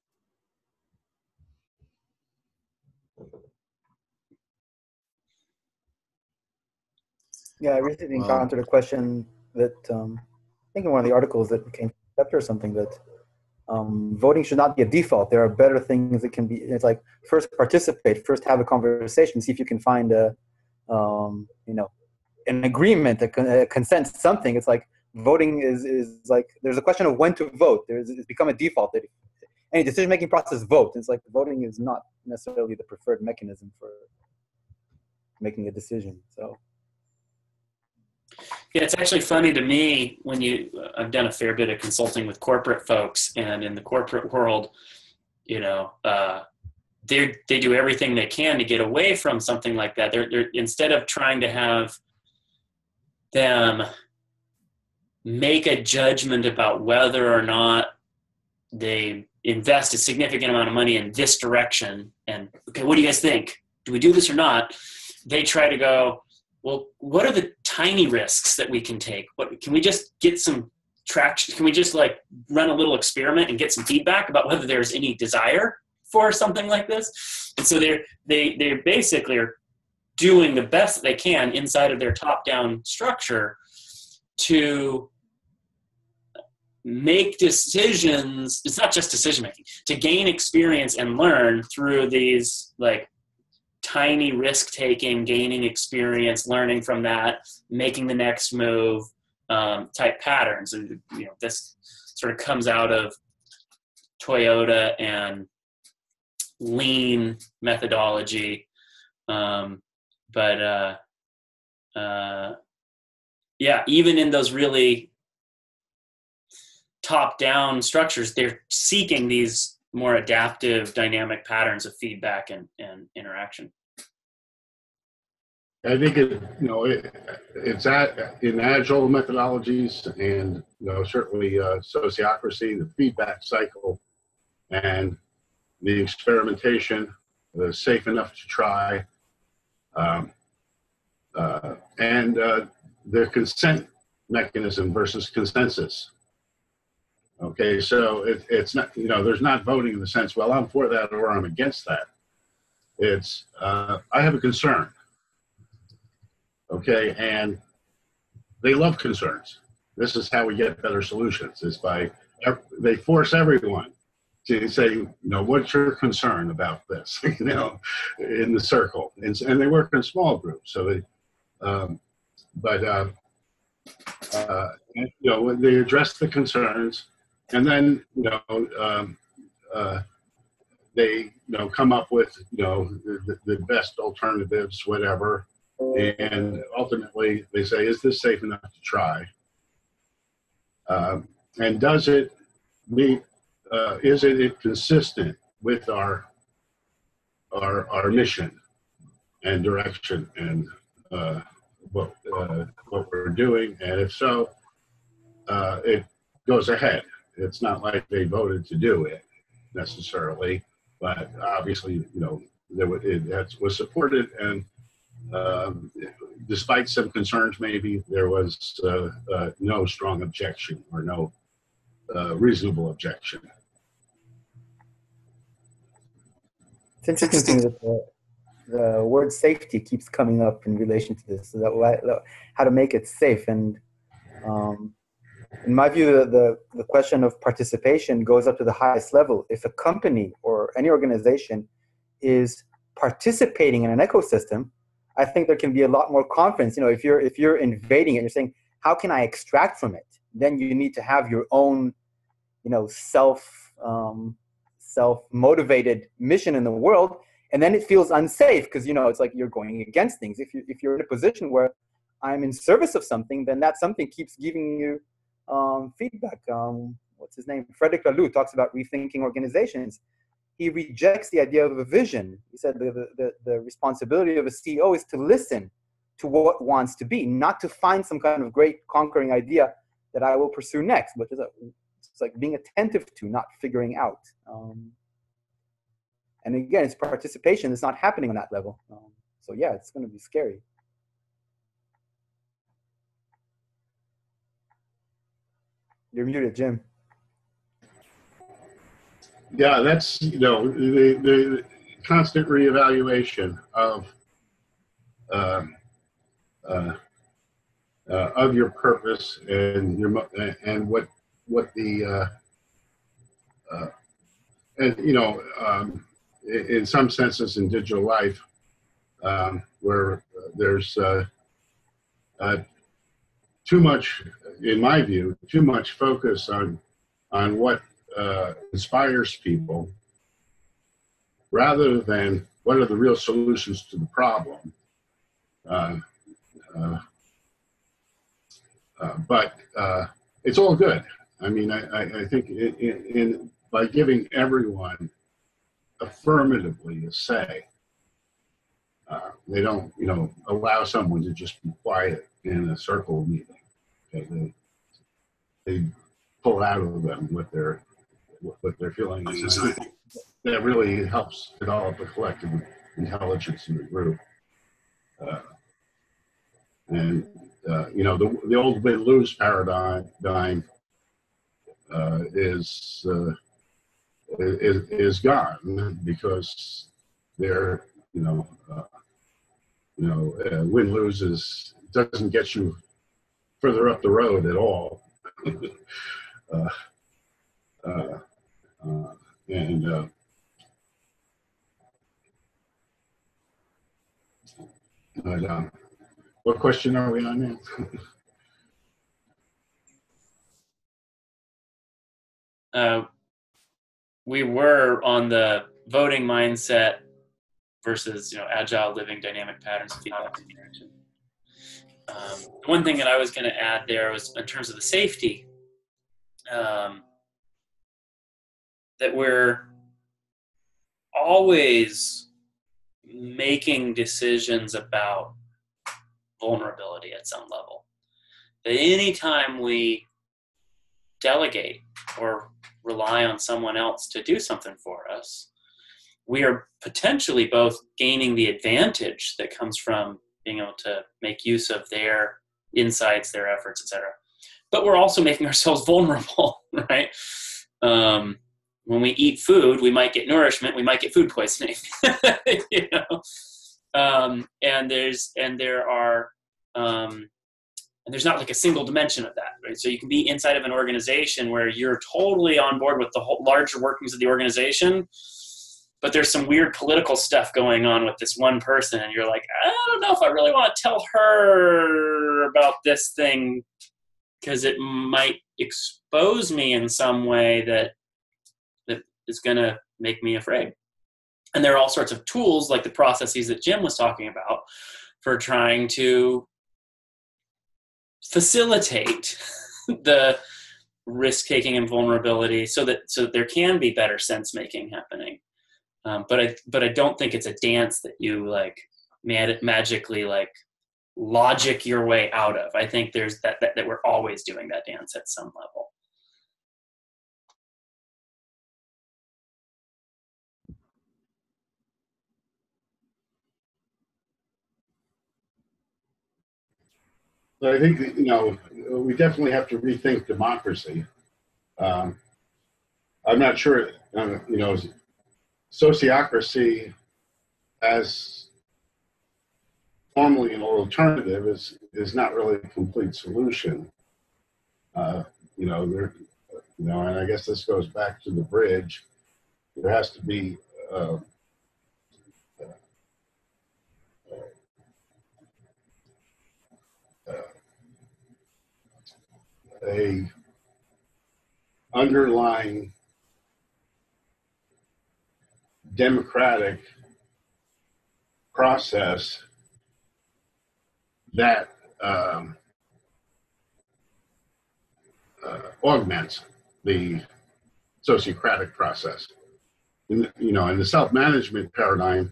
Yeah, I recently encountered a question that I think in one of the articles that came from Ceptr or something, that voting should not be a default. There are better things that can be. It's like first participate, first have a conversation, see if you can find an agreement, a consent, something. It's like voting is like there's a question of when to vote. It's become a default that any decision-making process vote. It's like voting is not necessarily the preferred mechanism for making a decision. So yeah, it's actually funny to me when I've done a fair bit of consulting with corporate folks, and in the corporate world, they do everything they can to get away from something like that. They're instead of trying to have them make a judgment about whether or not they invest a significant amount of money in this direction, and okay, what do you guys think? Do we do this or not? They try to go, well, what are the tiny risks that we can take? Can we just get some traction? Can we just like run a little experiment and get some feedback about whether there's any desire for something like this? And so they basically are doing the best that they can inside of their top-down structure to make decisions. It's not just decision making, to gain experience and learn through these like tiny risk taking, gaining experience, learning from that, making the next move type patterns. And this sort of comes out of Toyota and lean methodology. Yeah, even in those really top-down structures, they're seeking these more adaptive, dynamic patterns of feedback and interaction. I think it's in agile methodologies and certainly sociocracy, the feedback cycle, and the experimentation, the safe enough to try, and the consent mechanism versus consensus. Okay, so it's not, there's not voting in the sense, well, I'm for that or I'm against that. It's, I have a concern. Okay, and they love concerns. This is how we get better solutions, is they force everyone to say, what's your concern about this, in the circle. And they work in small groups. So when they address the concerns, and then, they, come up with, the best alternatives, whatever. And ultimately they say, is this safe enough to try? And does it meet, is it consistent with our mission and direction and what we're doing? And if so, it goes ahead. It's not like they voted to do it necessarily, but obviously, that was supported, and despite some concerns, maybe there was no strong objection or no reasonable objection. It's interesting that the word safety keeps coming up in relation to this, so that how to make it safe. And in my view, the question of participation goes up to the highest level. If a company or any organization is participating in an ecosystem, I think there can be a lot more confidence. If you're invading it, you're saying, how can I extract from it? Then you need to have your own, self-motivated mission in the world. And then it feels unsafe because, it's like you're going against things. If you're in a position where I'm in service of something, then that something keeps giving you feedback. What's his name? Frederick Laloux talks about rethinking organizations. He rejects the idea of a vision. He said the responsibility of a CEO is to listen to what wants to be, not to find some kind of great conquering idea that I will pursue next, but it's like being attentive to, not figuring out. And again, it's participation. It's not happening on that level. So yeah, it's going to be scary. You're muted, Jim. Yeah, that's, the constant reevaluation of your purpose and what the in some senses in digital life, where there's too much, in my view, too much focus on what inspires people rather than what are the real solutions to the problem. Uh, uh, but it's all good. I mean, I think by giving everyone affirmatively a say, they don't, allow someone to just be quiet in a circle meeting. Okay? They pull out of them what they're feeling. And I think that really helps develop a collective intelligence in the group. The old win-lose paradigm is gone because they're win-lose doesn't get you further up the road at all. What question are we on now? We were on the voting mindset versus agile living, dynamic patterns of feedback and interaction. One thing that I was going to add there was in terms of the safety, that we're always making decisions about vulnerability at some level. That anytime we delegate or rely on someone else to do something for us, we are potentially both gaining the advantage that comes from being able to make use of their insights, their efforts, etc. But we're also making ourselves vulnerable, right? When we eat food, we might get nourishment, we might get food poisoning, and there's not like a single dimension of that, right? So you can be inside of an organization where you're totally on board with the whole larger workings of the organization, but there's some weird political stuff going on with this one person, and you're like, I don't know if I really want to tell her about this thing because it might expose me in some way that is going to make me afraid. And there are all sorts of tools like the processes that Jim was talking about for trying to facilitate the risk-taking and vulnerability so that there can be better sense-making happening. But I don't think it's a dance that you like magically like logic your way out of. I think there's that we're always doing that dance at some level. So I think we definitely have to rethink democracy. I'm not sure, sociocracy as formally an alternative is not really a complete solution. And I guess this goes back to the bridge. There has to be a underlying democratic process that augments the sociocratic process. In the self-management paradigm,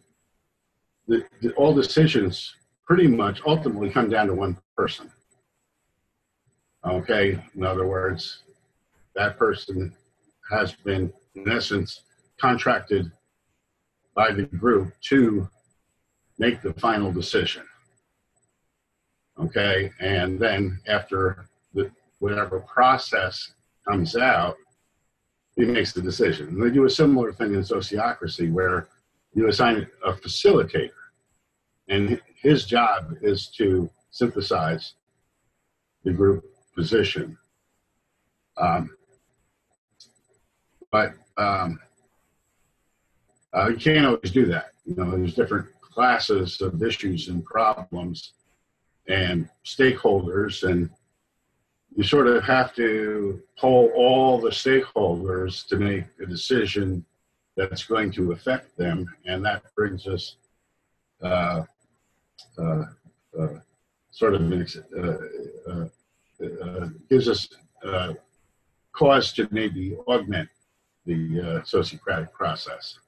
all decisions pretty much ultimately come down to one person. Okay, in other words, that person has been, in essence, contracted by the group to make the final decision. Okay, and then after whatever process comes out, he makes the decision. And they do a similar thing in sociocracy where you assign a facilitator, and his job is to synthesize the group position. But you can't always do that. There's different classes of issues and problems and stakeholders, and you sort of have to poll all the stakeholders to make a decision that's going to affect them. And that brings us sort of gives us cause to maybe augment the sociocratic process.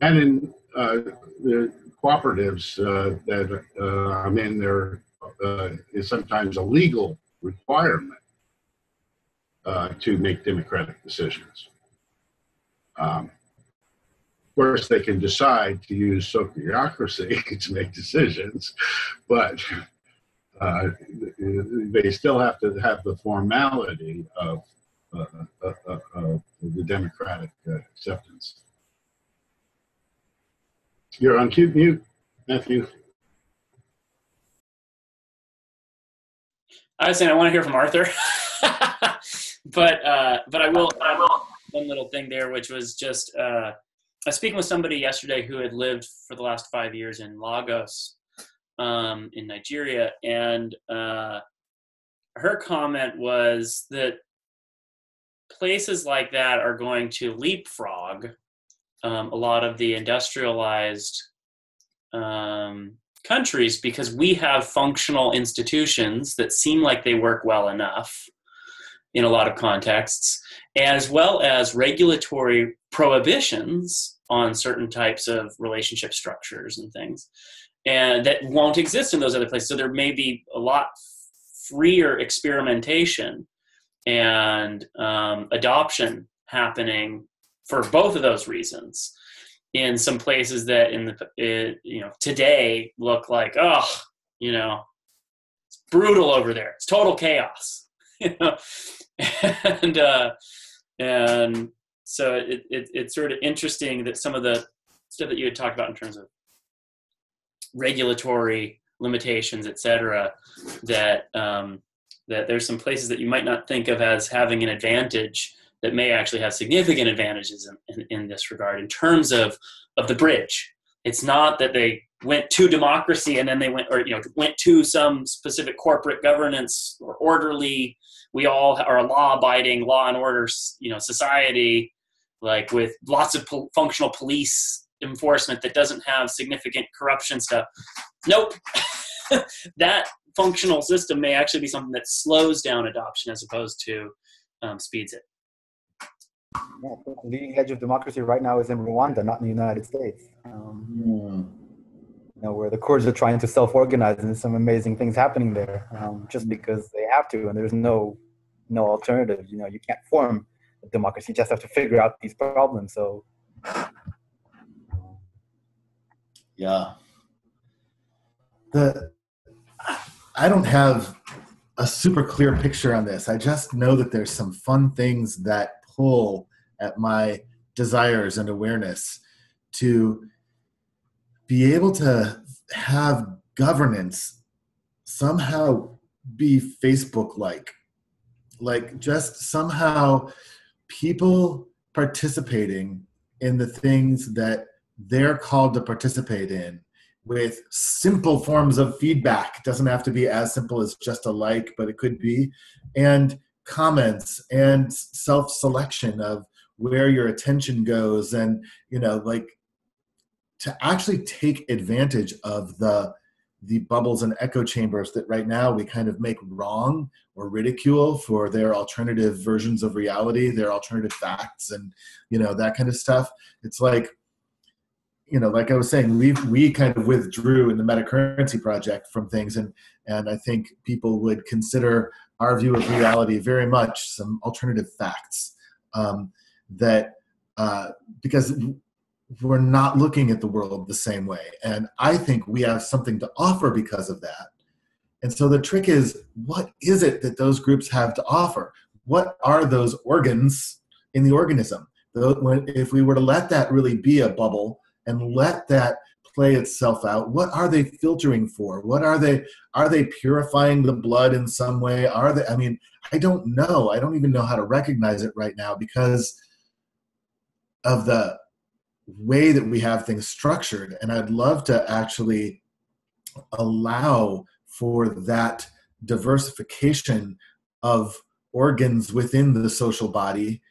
And in the cooperatives that I'm in, there is sometimes a legal requirement to make democratic decisions. Of course, they can decide to use sociocracy to make decisions, but they still have to have the formality of the democratic acceptance. You're on mute, Matthew. I was saying I want to hear from Arthur, but I will one little thing there, which was just I was speaking with somebody yesterday who had lived for the last 5 years in Lagos, in Nigeria, and her comment was that places like that are going to leapfrog a lot of the industrialized countries because we have functional institutions that seem like they work well enough in a lot of contexts, as well as regulatory prohibitions on certain types of relationship structures and things, and that won't exist in those other places. So there may be a lot freer experimentation and adoption happening for both of those reasons in some places that today look like, it's brutal over there. It's total chaos, and so it's sort of interesting that some of the stuff that you had talked about in terms of regulatory limitations, et cetera, that there's some places that you might not think of as having an advantage that may actually have significant advantages in this regard in terms of the bridge. It's not that they went to democracy and then they went to some specific corporate governance or orderly, we all are a law-abiding, law and order, society, like with lots of functional police enforcement that doesn't have significant corruption stuff. Nope. That functional system may actually be something that slows down adoption as opposed to speeds it. Yeah, the leading edge of democracy right now is in Rwanda, not in the United States. Where the Kurds are trying to self-organize, and there's some amazing things happening there, just because they have to, and there's no alternative. You can't form a democracy; you just have to figure out these problems. So, yeah, I don't have a super clear picture on this. I just know that there's some fun things that pull at my desires and awareness to be able to have governance somehow be Facebook-like, like just somehow people participating in the things that they're called to participate in with simple forms of feedback. It doesn't have to be as simple as just a like, but it could be, and comments and self-selection of where your attention goes, and to actually take advantage of the bubbles and echo chambers that right now we kind of make wrong or ridicule for their alternative versions of reality, their alternative facts, and that kind of stuff. It's like, like I was saying, we kind of withdrew in the Metacurrency project from things, and I think people would consider our view of reality very much some alternative facts, because we're not looking at the world the same way. And I think we have something to offer because of that. And so the trick is, what is it that those groups have to offer? What are those organs in the organism? If we were to let that really be a bubble and let that play itself out, what are they filtering for? What are they purifying the blood in some way? I don't know. I don't even know how to recognize it right now because of the way that we have things structured. And I'd love to actually allow for that diversification of organs within the social body,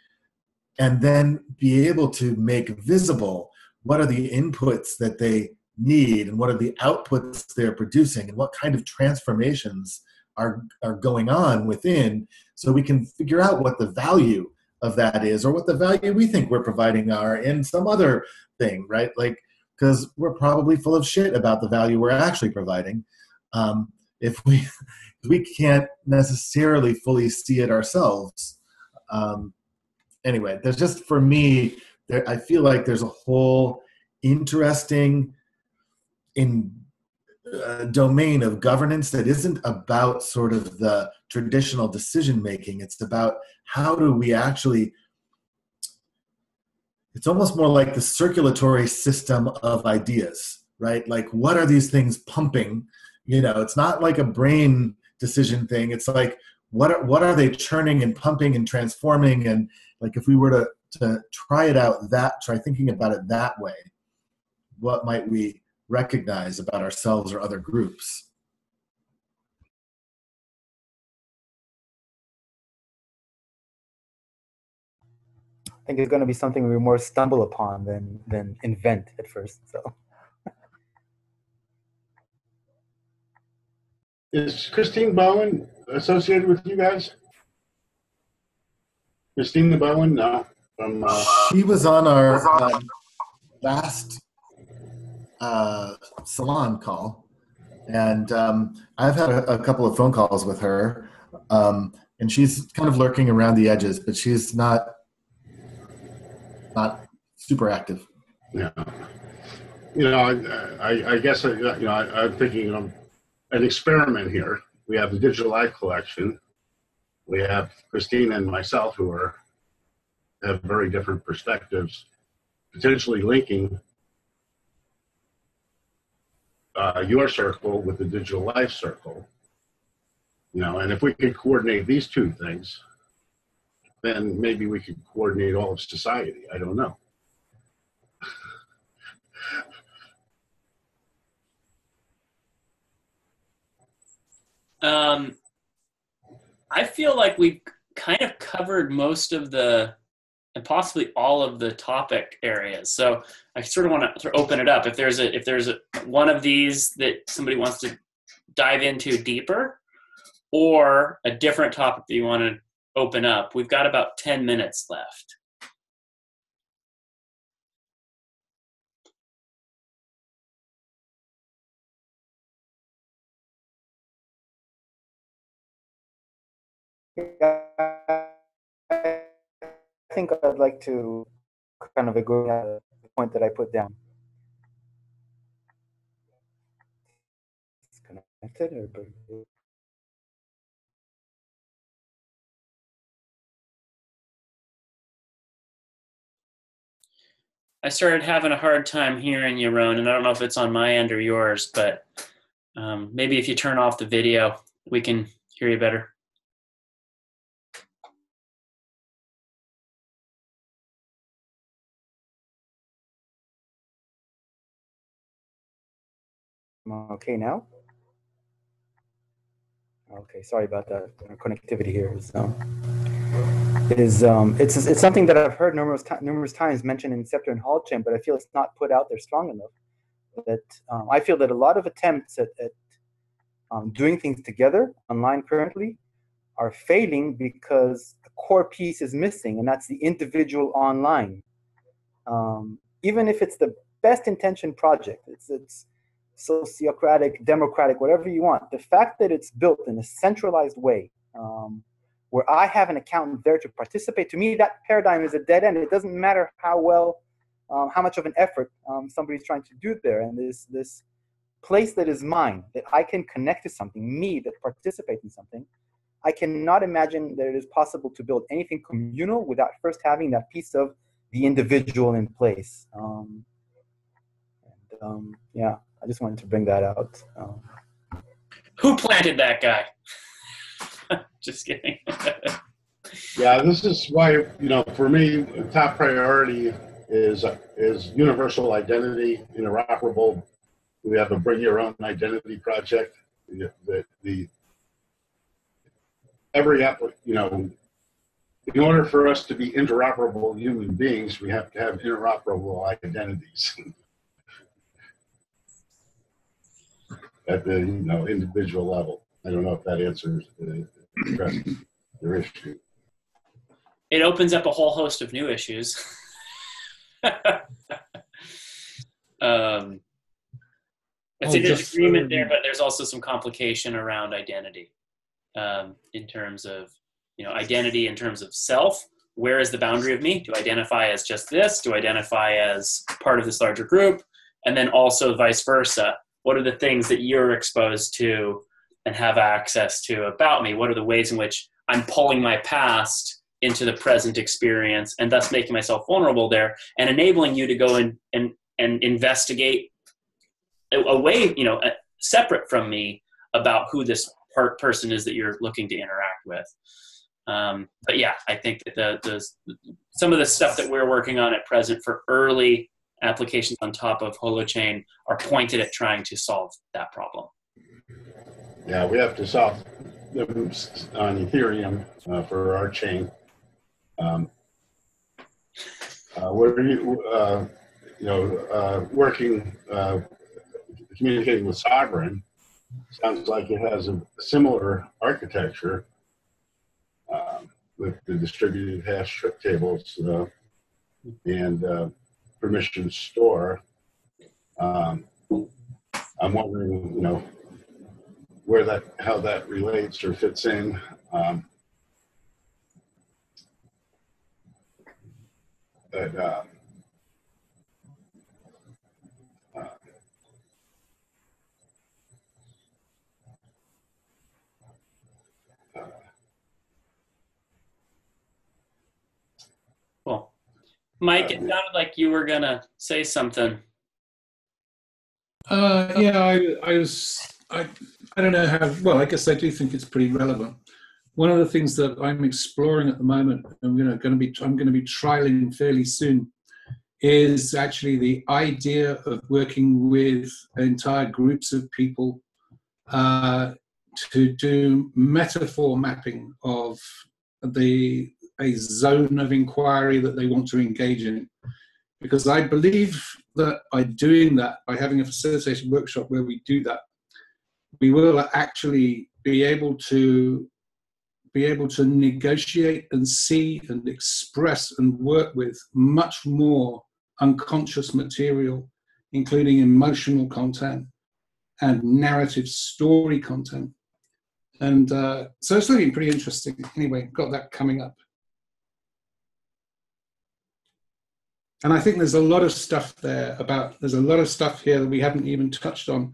and then be able to make visible what are the inputs that they need and what are the outputs they're producing and what kind of transformations are going on within, so we can figure out what the value of that is, or what the value we think we're providing are in some other thing, right? Like, because we're probably full of shit about the value we're actually providing. If we can't necessarily fully see it ourselves. Anyway, there's just, for me, I feel like there's a whole interesting domain of governance that isn't about sort of the traditional decision making. It's about how do we actually, it's almost more like the circulatory system of ideas, right? Like, what are these things pumping? It's not like a brain decision thing. It's like, what are they churning and pumping and transforming? And like, if we were to try thinking about it that way, what might we recognize about ourselves or other groups? I think it's going to be something we more stumble upon than invent at first. So, Is Christine Bowen associated with you guys? Christine Bowen? No. She was on our last Salon call, and I've had a couple of phone calls with her, and she's kind of lurking around the edges, but she's not super active. Yeah. I guess I'm thinking of an experiment here. We have the Digital Life collection. We have Christine and myself who have very different perspectives, potentially linking your circle with the Digital Life circle. And if we could coordinate these two things, then maybe we could coordinate all of society. I don't know. I feel like we've kind of covered most of the, and possibly all of the topic areas. So I sort of want to open it up. If there's one of these that somebody wants to dive into deeper, or a different topic that you want to open up, we've got about 10 minutes left. I think I'd like to kind of agree on the point that I put down. It's connected, or I started having a hard time hearing you, Ron, and I don't know if it's on my end or yours, but maybe if you turn off the video, we can hear you better. Okay now? Okay, sorry about that. Our connectivity here it's something that I've heard numerous times mentioned in Ceptr and Hall-Chain, but I feel it's not put out there strong enough. That I feel that a lot of attempts at doing things together online currently are failing because the core piece is missing, and that's the individual online. Even if it's the best intentioned project, it's sociocratic, democratic, whatever you want, the fact that it's built in a centralized way, where I have an accountant there to participate, to me, that paradigm is a dead end. It doesn't matter how well, how much of an effort somebody's trying to do there. And this place that is mine, that I can connect to something, me that participates in something, I cannot imagine that it is possible to build anything communal without first having that piece of the individual in place. Yeah, I just wanted to bring that out. Who planted that guy? Just kidding. Yeah, this is why, for me, top priority is universal identity, interoperable. We have a Bring Your Own Identity project. In order for us to be interoperable human beings, we have to have interoperable identities. at the individual level. I don't know if that answers addresses your issue. It opens up a whole host of new issues. I'd say there's agreement there, but there's also some complication around identity, in terms of, identity in terms of self. Where is the boundary of me? Do I identify as just this? Do I identify as part of this larger group? And then also vice versa. What are the things that you're exposed to and have access to about me? What are the ways in which I'm pulling my past into the present experience and thus making myself vulnerable there and enabling you to go in and investigate a way, separate from me about who this person is that you're looking to interact with. But yeah, I think that some of the stuff that we're working on at present for early applications on top of Holochain are pointed at trying to solve that problem. Yeah, we have to solve them on Ethereum for our chain. We're working, communicating with Sovereign. Sounds like it has a similar architecture with the distributed hash tables and permission store. I'm wondering, how that relates or fits in. Cool. Mike, it sounded like you were gonna say something. I don't know how, well, I guess I do think it's pretty relevant. One of the things that I'm exploring at the moment, I'm going to be trialing fairly soon, is actually the idea of working with entire groups of people to do metaphor mapping of a zone of inquiry that they want to engage in. Because I believe that by doing that, by having a facilitation workshop where we do that, we will actually be able to negotiate and see and express and work with much more unconscious material, including emotional content and narrative story content. And so it's looking pretty interesting. Anyway, got that coming up. And I think there's a lot of stuff there there's a lot of stuff here that we haven't even touched on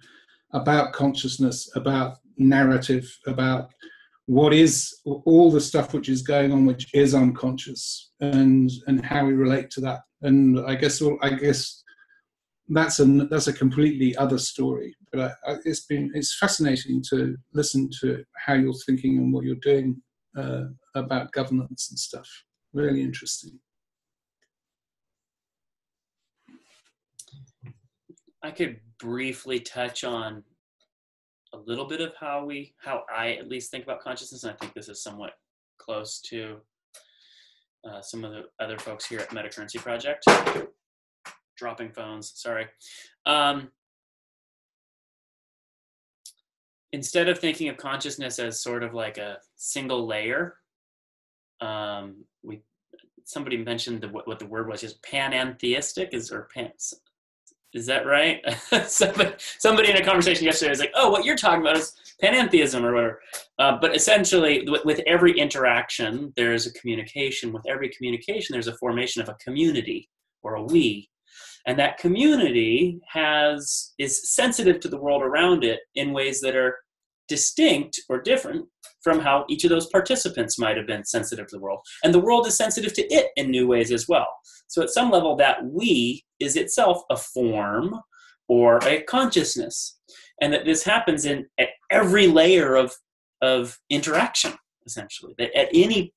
about consciousness, about narrative, about what is all the stuff which is going on, which is unconscious, and how we relate to that. And I guess that's a completely other story. But it's fascinating to listen to how you're thinking and what you're doing about governance and stuff. Really interesting. I could briefly touch on a little bit of how I at least think about consciousness, and I think this is somewhat close to some of the other folks here at Metacurrency Project. Dropping phones, sorry. Instead of thinking of consciousness as sort of like a single layer, somebody mentioned what the word was, just panentheistic, is that right? somebody in a conversation yesterday was like, oh, what you're talking about is panentheism or whatever. But essentially, with every interaction, there's a communication. With every communication, there's a formation of a community or a we. And that community is sensitive to the world around it in ways that are distinct or different from how each of those participants might have been sensitive to the world. And the world is sensitive to it in new ways as well. So at some level, that we is itself a form or a consciousness. And that this happens at every layer of interaction, essentially. That at any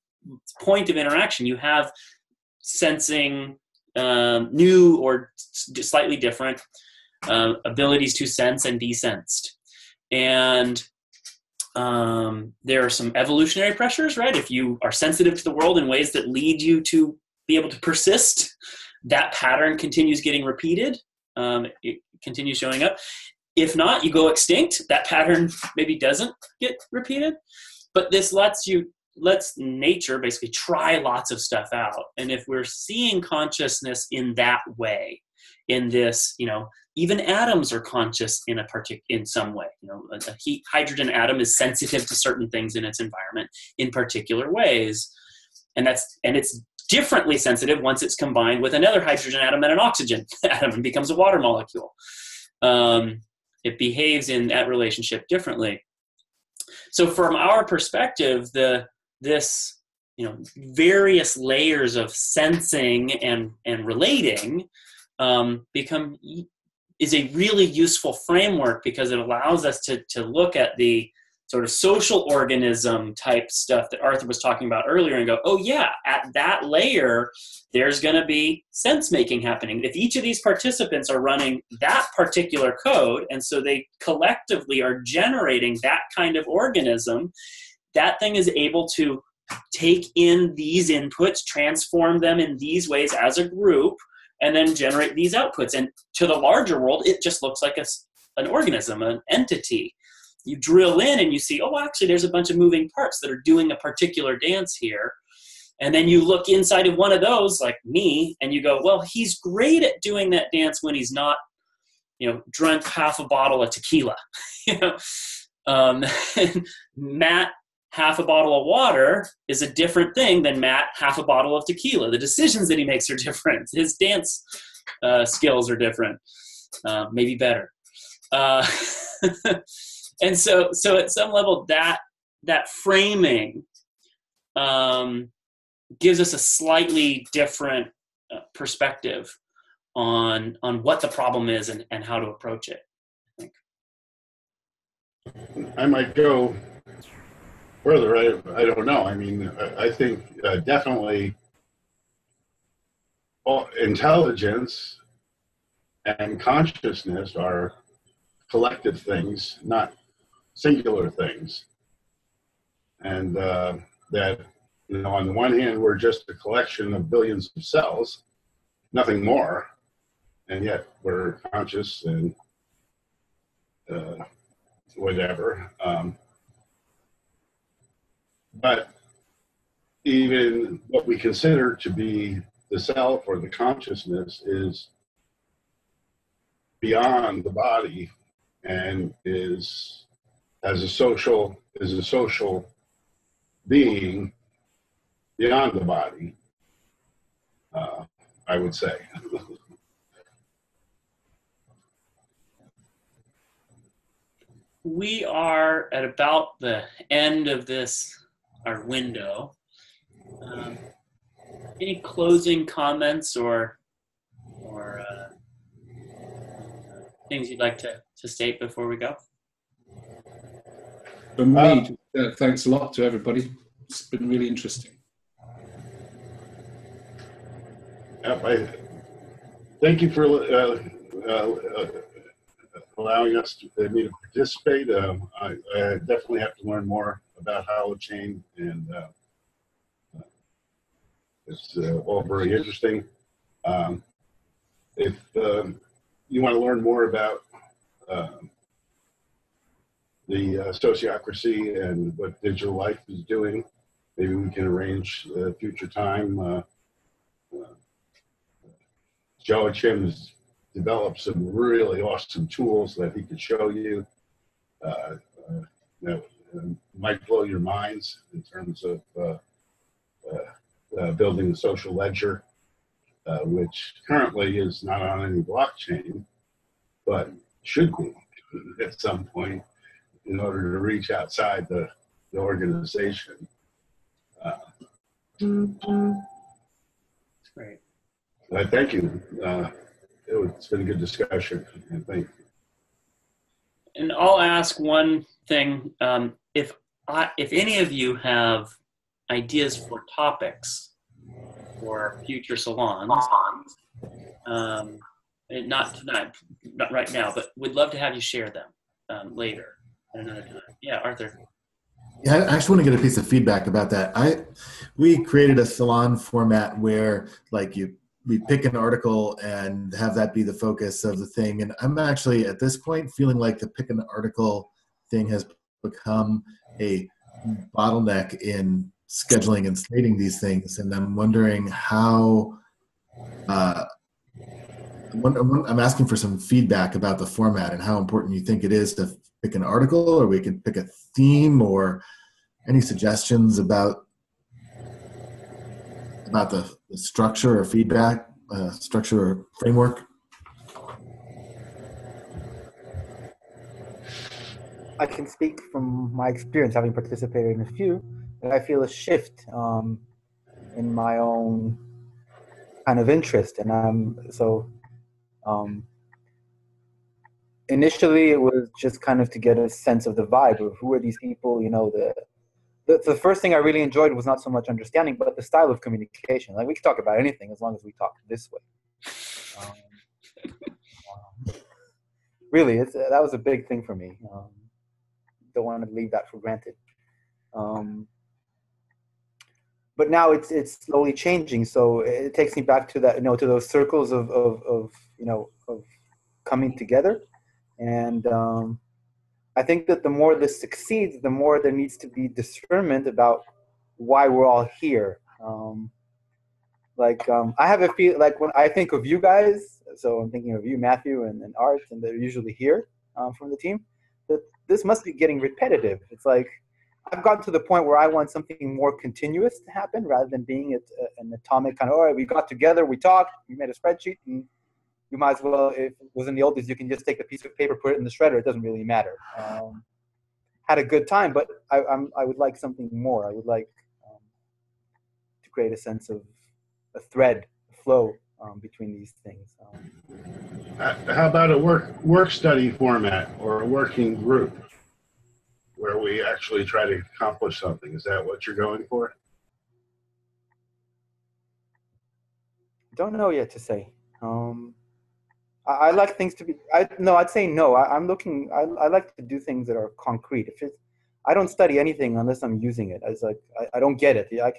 point of interaction, you have sensing new or slightly different abilities to sense and be sensed. And there are some evolutionary pressures, right? If you are sensitive to the world in ways that lead you to be able to persist, that pattern continues getting repeated. It continues showing up. If not, you go extinct. That pattern maybe doesn't get repeated. But this lets nature basically try lots of stuff out. And if we're seeing consciousness in that way, in this, even atoms are conscious in some way. A hydrogen atom is sensitive to certain things in its environment in particular ways. And it's differently sensitive once it's combined with another hydrogen atom and an oxygen atom and becomes a water molecule. It behaves in that relationship differently. So from our perspective, this various layers of sensing and relating is a really useful framework, because it allows us to look at the sort of social organism type stuff that Arthur was talking about earlier and go, oh yeah, at that layer, there's going to be sense making happening. If each of these participants are running that particular code, and so they collectively are generating that kind of organism, that thing is able to take in these inputs, transform them in these ways as a group, and then generate these outputs. And to the larger world, it just looks like an organism, an entity. You drill in and you see, oh, actually, there's a bunch of moving parts that are doing a particular dance here. And then you look inside of one of those, like me, and you go, well, he's great at doing that dance when he's not, drunk half a bottle of tequila. Matt, half a bottle of water is a different thing than Matt, half a bottle of tequila. The decisions that he makes are different. His dance skills are different, maybe better. And so at some level, that framing gives us a slightly different perspective on what the problem is and how to approach it, I think. I might go further. I don't know. I mean, I think definitely intelligence and consciousness are collective things, not singular things. And that, on the one hand, we're just a collection of billions of cells, nothing more, and yet we're conscious and whatever. But even what we consider to be the self or the consciousness is beyond the body and is a social being beyond the body, I would say. We are at about the end of our window. Any closing comments or things you'd like to state before we go? For me, thanks a lot to everybody. It's been really interesting. Thank you for allowing me to participate. I definitely have to learn more about holochain, and it's all very interesting. If you want to learn more about the sociocracy and what digital life is doing, maybe we can arrange a future time. Joachim has developed some really awesome tools that he could show you that might blow your minds in terms of building a social ledger, which currently is not on any blockchain, but should be at some point in order to reach outside the organization. Great. Thank you. It's been a good discussion, and thank you. And I'll ask one thing. If any of you have ideas for topics for future salons, not tonight, not right now, but we'd love to have you share them later at another time. Yeah, Arthur. Yeah, I actually want to get a piece of feedback about that. We created a salon format where, like, we pick an article and have that be the focus of the thing. And I'm actually at this point feeling like the pick an article thing has become a bottleneck in scheduling and slating these things. And I'm wondering how, I'm asking for some feedback about the format and how important you think it is to pick an article, or we could pick a theme, or any suggestions about the structure or feedback, structure or framework. I can speak from my experience, having participated in a few, that I feel a shift in my own kind of interest. And initially it was just kind of to get a sense of the vibe of who are these people. You know, the first thing I really enjoyed was not so much understanding, but the style of communication. Like, we can talk about anything as long as we talk this way. Really, that was a big thing for me. Don't want to leave that for granted. But now it's slowly changing. So it takes me back to that, to those circles of coming together. And I think that the more this succeeds, the more there needs to be discernment about why we're all here. I have a feel like when I think of you guys, so I'm thinking of you, Matthew, and Art, and they're usually here from the team, that this must be getting repetitive. It's like I've gotten to the point where I want something more continuous to happen rather than being an atomic kind of, all right, we got together, we talked, we made a spreadsheet, and you might as well, if it was in the old days, you can just take a piece of paper, put it in the shredder. It doesn't really matter. Had a good time, but I would like something more. I would like to create a sense of a thread, a flow between these things. How about a work study format or a working group where we actually try to accomplish something? Is that what you're going for? Don't know yet to say. I like things to be. I'd say no. I'm looking. I like to do things that are concrete. I don't study anything unless I'm using it. It's like I don't get it. I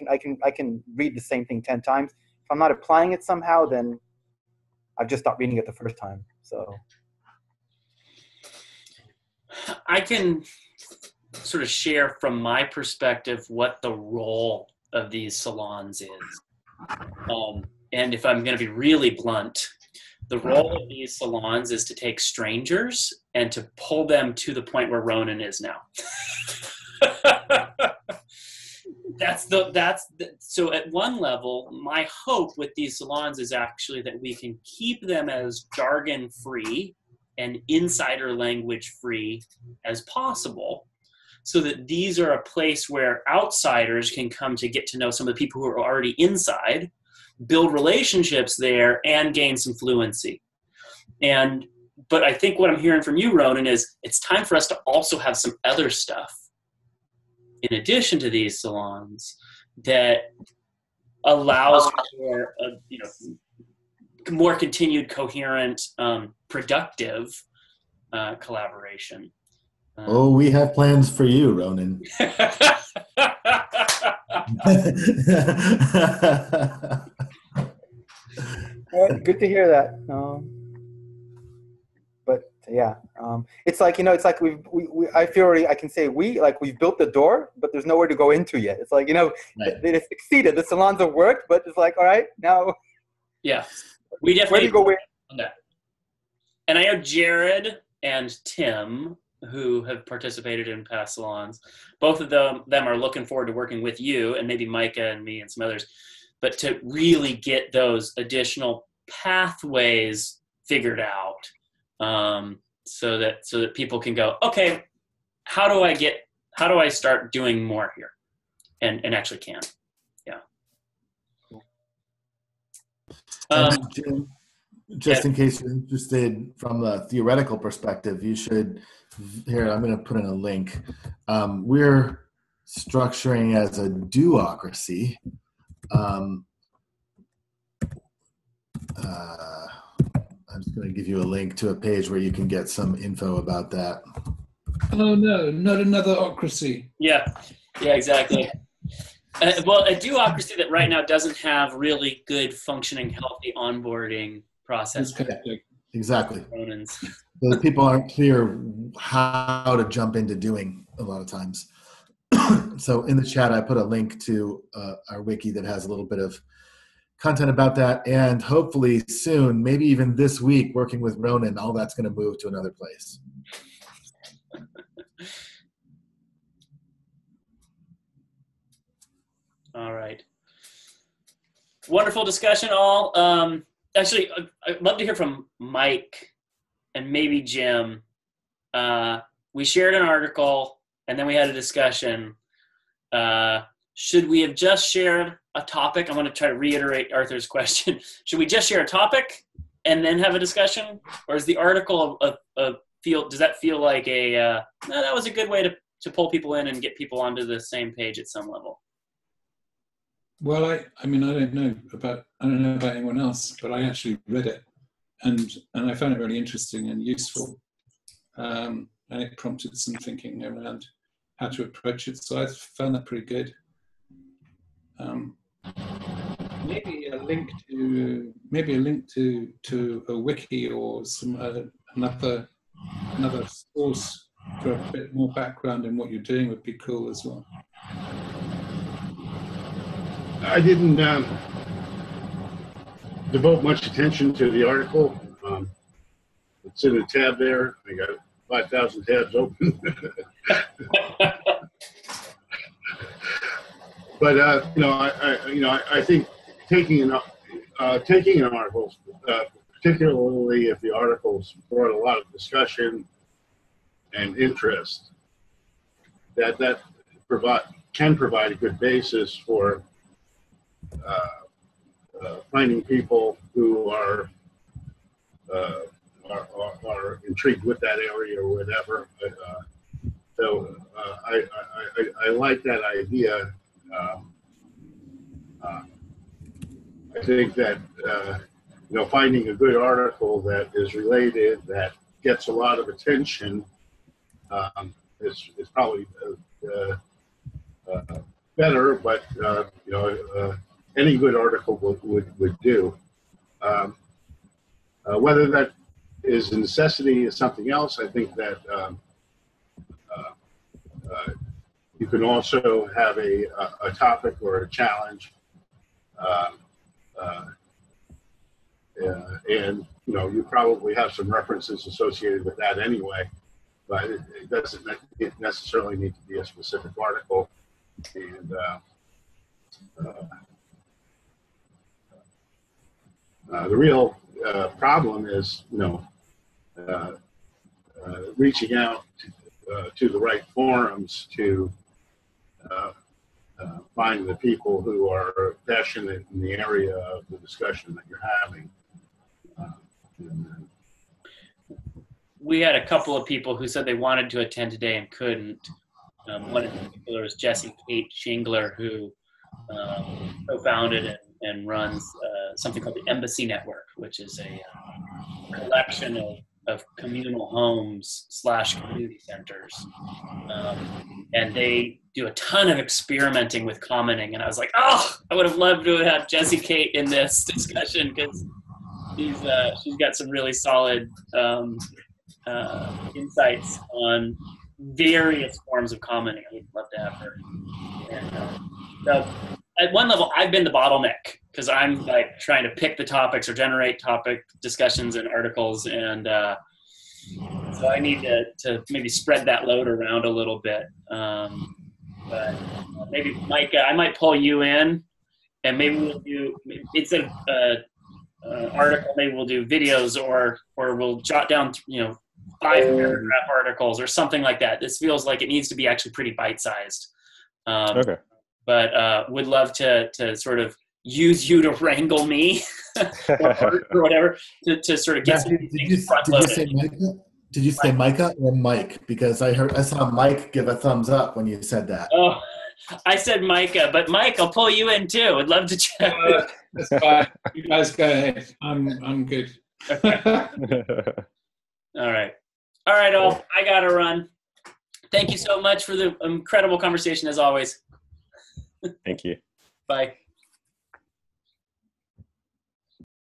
can read the same thing 10 times. If I'm not applying it somehow, then I've just stopped reading it the first time. So I can sort of share from my perspective what the role of these salons is. And if I'm going to be really blunt, the role of these salons is to take strangers and to pull them to the point where Ronan is now. So at one level, my hope with these salons is actually that we can keep them as jargon free and insider language free as possible, so that these are a place where outsiders can come to get to know some of the people who are already inside, build relationships there, and gain some fluency. But I think what I'm hearing from you, Ronan, is it's time for us to also have some other stuff in addition to these salons that allows for more continued, coherent, productive collaboration. We have plans for you, Ronan. Good to hear that. But yeah, it's like I feel already. I can say we've built the door, but there's nowhere to go into yet. It's like right. They succeeded. The salons have worked, but it's like, all right, now. Yeah, we definitely. Where do you go with that? And I know Jared and Tim, who have participated in past salons, both of them are looking forward to working with you, and maybe Micah and me and some others, but to really get those additional pathways figured out, so that people can go, okay, how do I start doing more here, and actually can. Jim, just in case you're interested from a theoretical perspective, you should. Here, I'm going to put in a link. We're structuring as a duocracy. I'm just going to give you a link to a page where you can get some info about that. Oh no, not another ocracy. Yeah, exactly. Well, a duocracy that right now doesn't have really good, functioning, healthy onboarding process. Exactly. Ronins. The people aren't clear how to jump into doing a lot of times. So in the chat, I put a link to our wiki that has a little bit of content about that. And hopefully soon, maybe even this week, working with Ronan, all that's going to move to another place. All right. Wonderful discussion, all. Actually, I'd love to hear from Mike and maybe Jim. We shared an article, and then we had a discussion. Should we have just shared a topic? I'm going to try to reiterate Arthur's question. Should we just share a topic and then have a discussion? Or is the article does that feel like no, that was a good way to pull people in and get people onto the same page at some level? Well, I mean, I don't know about anyone else, but I actually read it, and I found it really interesting and useful, and it prompted some thinking around how to approach it. So I found that pretty good. Maybe a link to a wiki or some another source for a bit more background in what you're doing would be cool as well. I didn't devote much attention to the article. It's in a tab there. I got 5,000 tabs open. But I think taking an article, particularly if the articles brought a lot of discussion and interest, that can provide a good basis for finding people who are intrigued with that area or whatever. So I like that idea. I think that finding a good article that is related, that gets a lot of attention, is probably better. But any good article would do. Whether that is a necessity is something else. I think that you can also have a topic or a challenge, and you probably have some references associated with that anyway. But it doesn't necessarily need to be a specific article. And the real problem is, reaching out to the right forums to find the people who are passionate in the area of the discussion that you're having. We had a couple of people who said they wanted to attend today and couldn't. One in particular was Jessie Kate Shingler, who co-founded and runs something called the Embassy Network, which is a collection of communal homes / community centers. And they do a ton of experimenting with commenting. And I was like, oh, I would have loved to have Jessie Kate in this discussion, because she's got some really solid insights on various forms of commenting. I would love to have her. And, so at one level, I've been the bottleneck, because I'm like trying to pick the topics or generate topic discussions and articles, and so I need to maybe spread that load around a little bit. But maybe Mike, I might pull you in, and maybe we'll do, instead of article, maybe we'll do videos, or we'll jot down 5-paragraph articles or something like that. This feels like it needs to be actually pretty bite-sized. Okay. But would love to sort of use you to wrangle me or whatever to sort of get some things front-loaded. Did you say Micah or Mike? Because I saw Mike give a thumbs up when you said that. Oh, I said Micah, but Mike, I'll pull you in too. I'd love to chat. That's fine. You guys go ahead. I'm good. All right, all. I gotta run. Thank you so much for the incredible conversation as always. Thank you. Bye.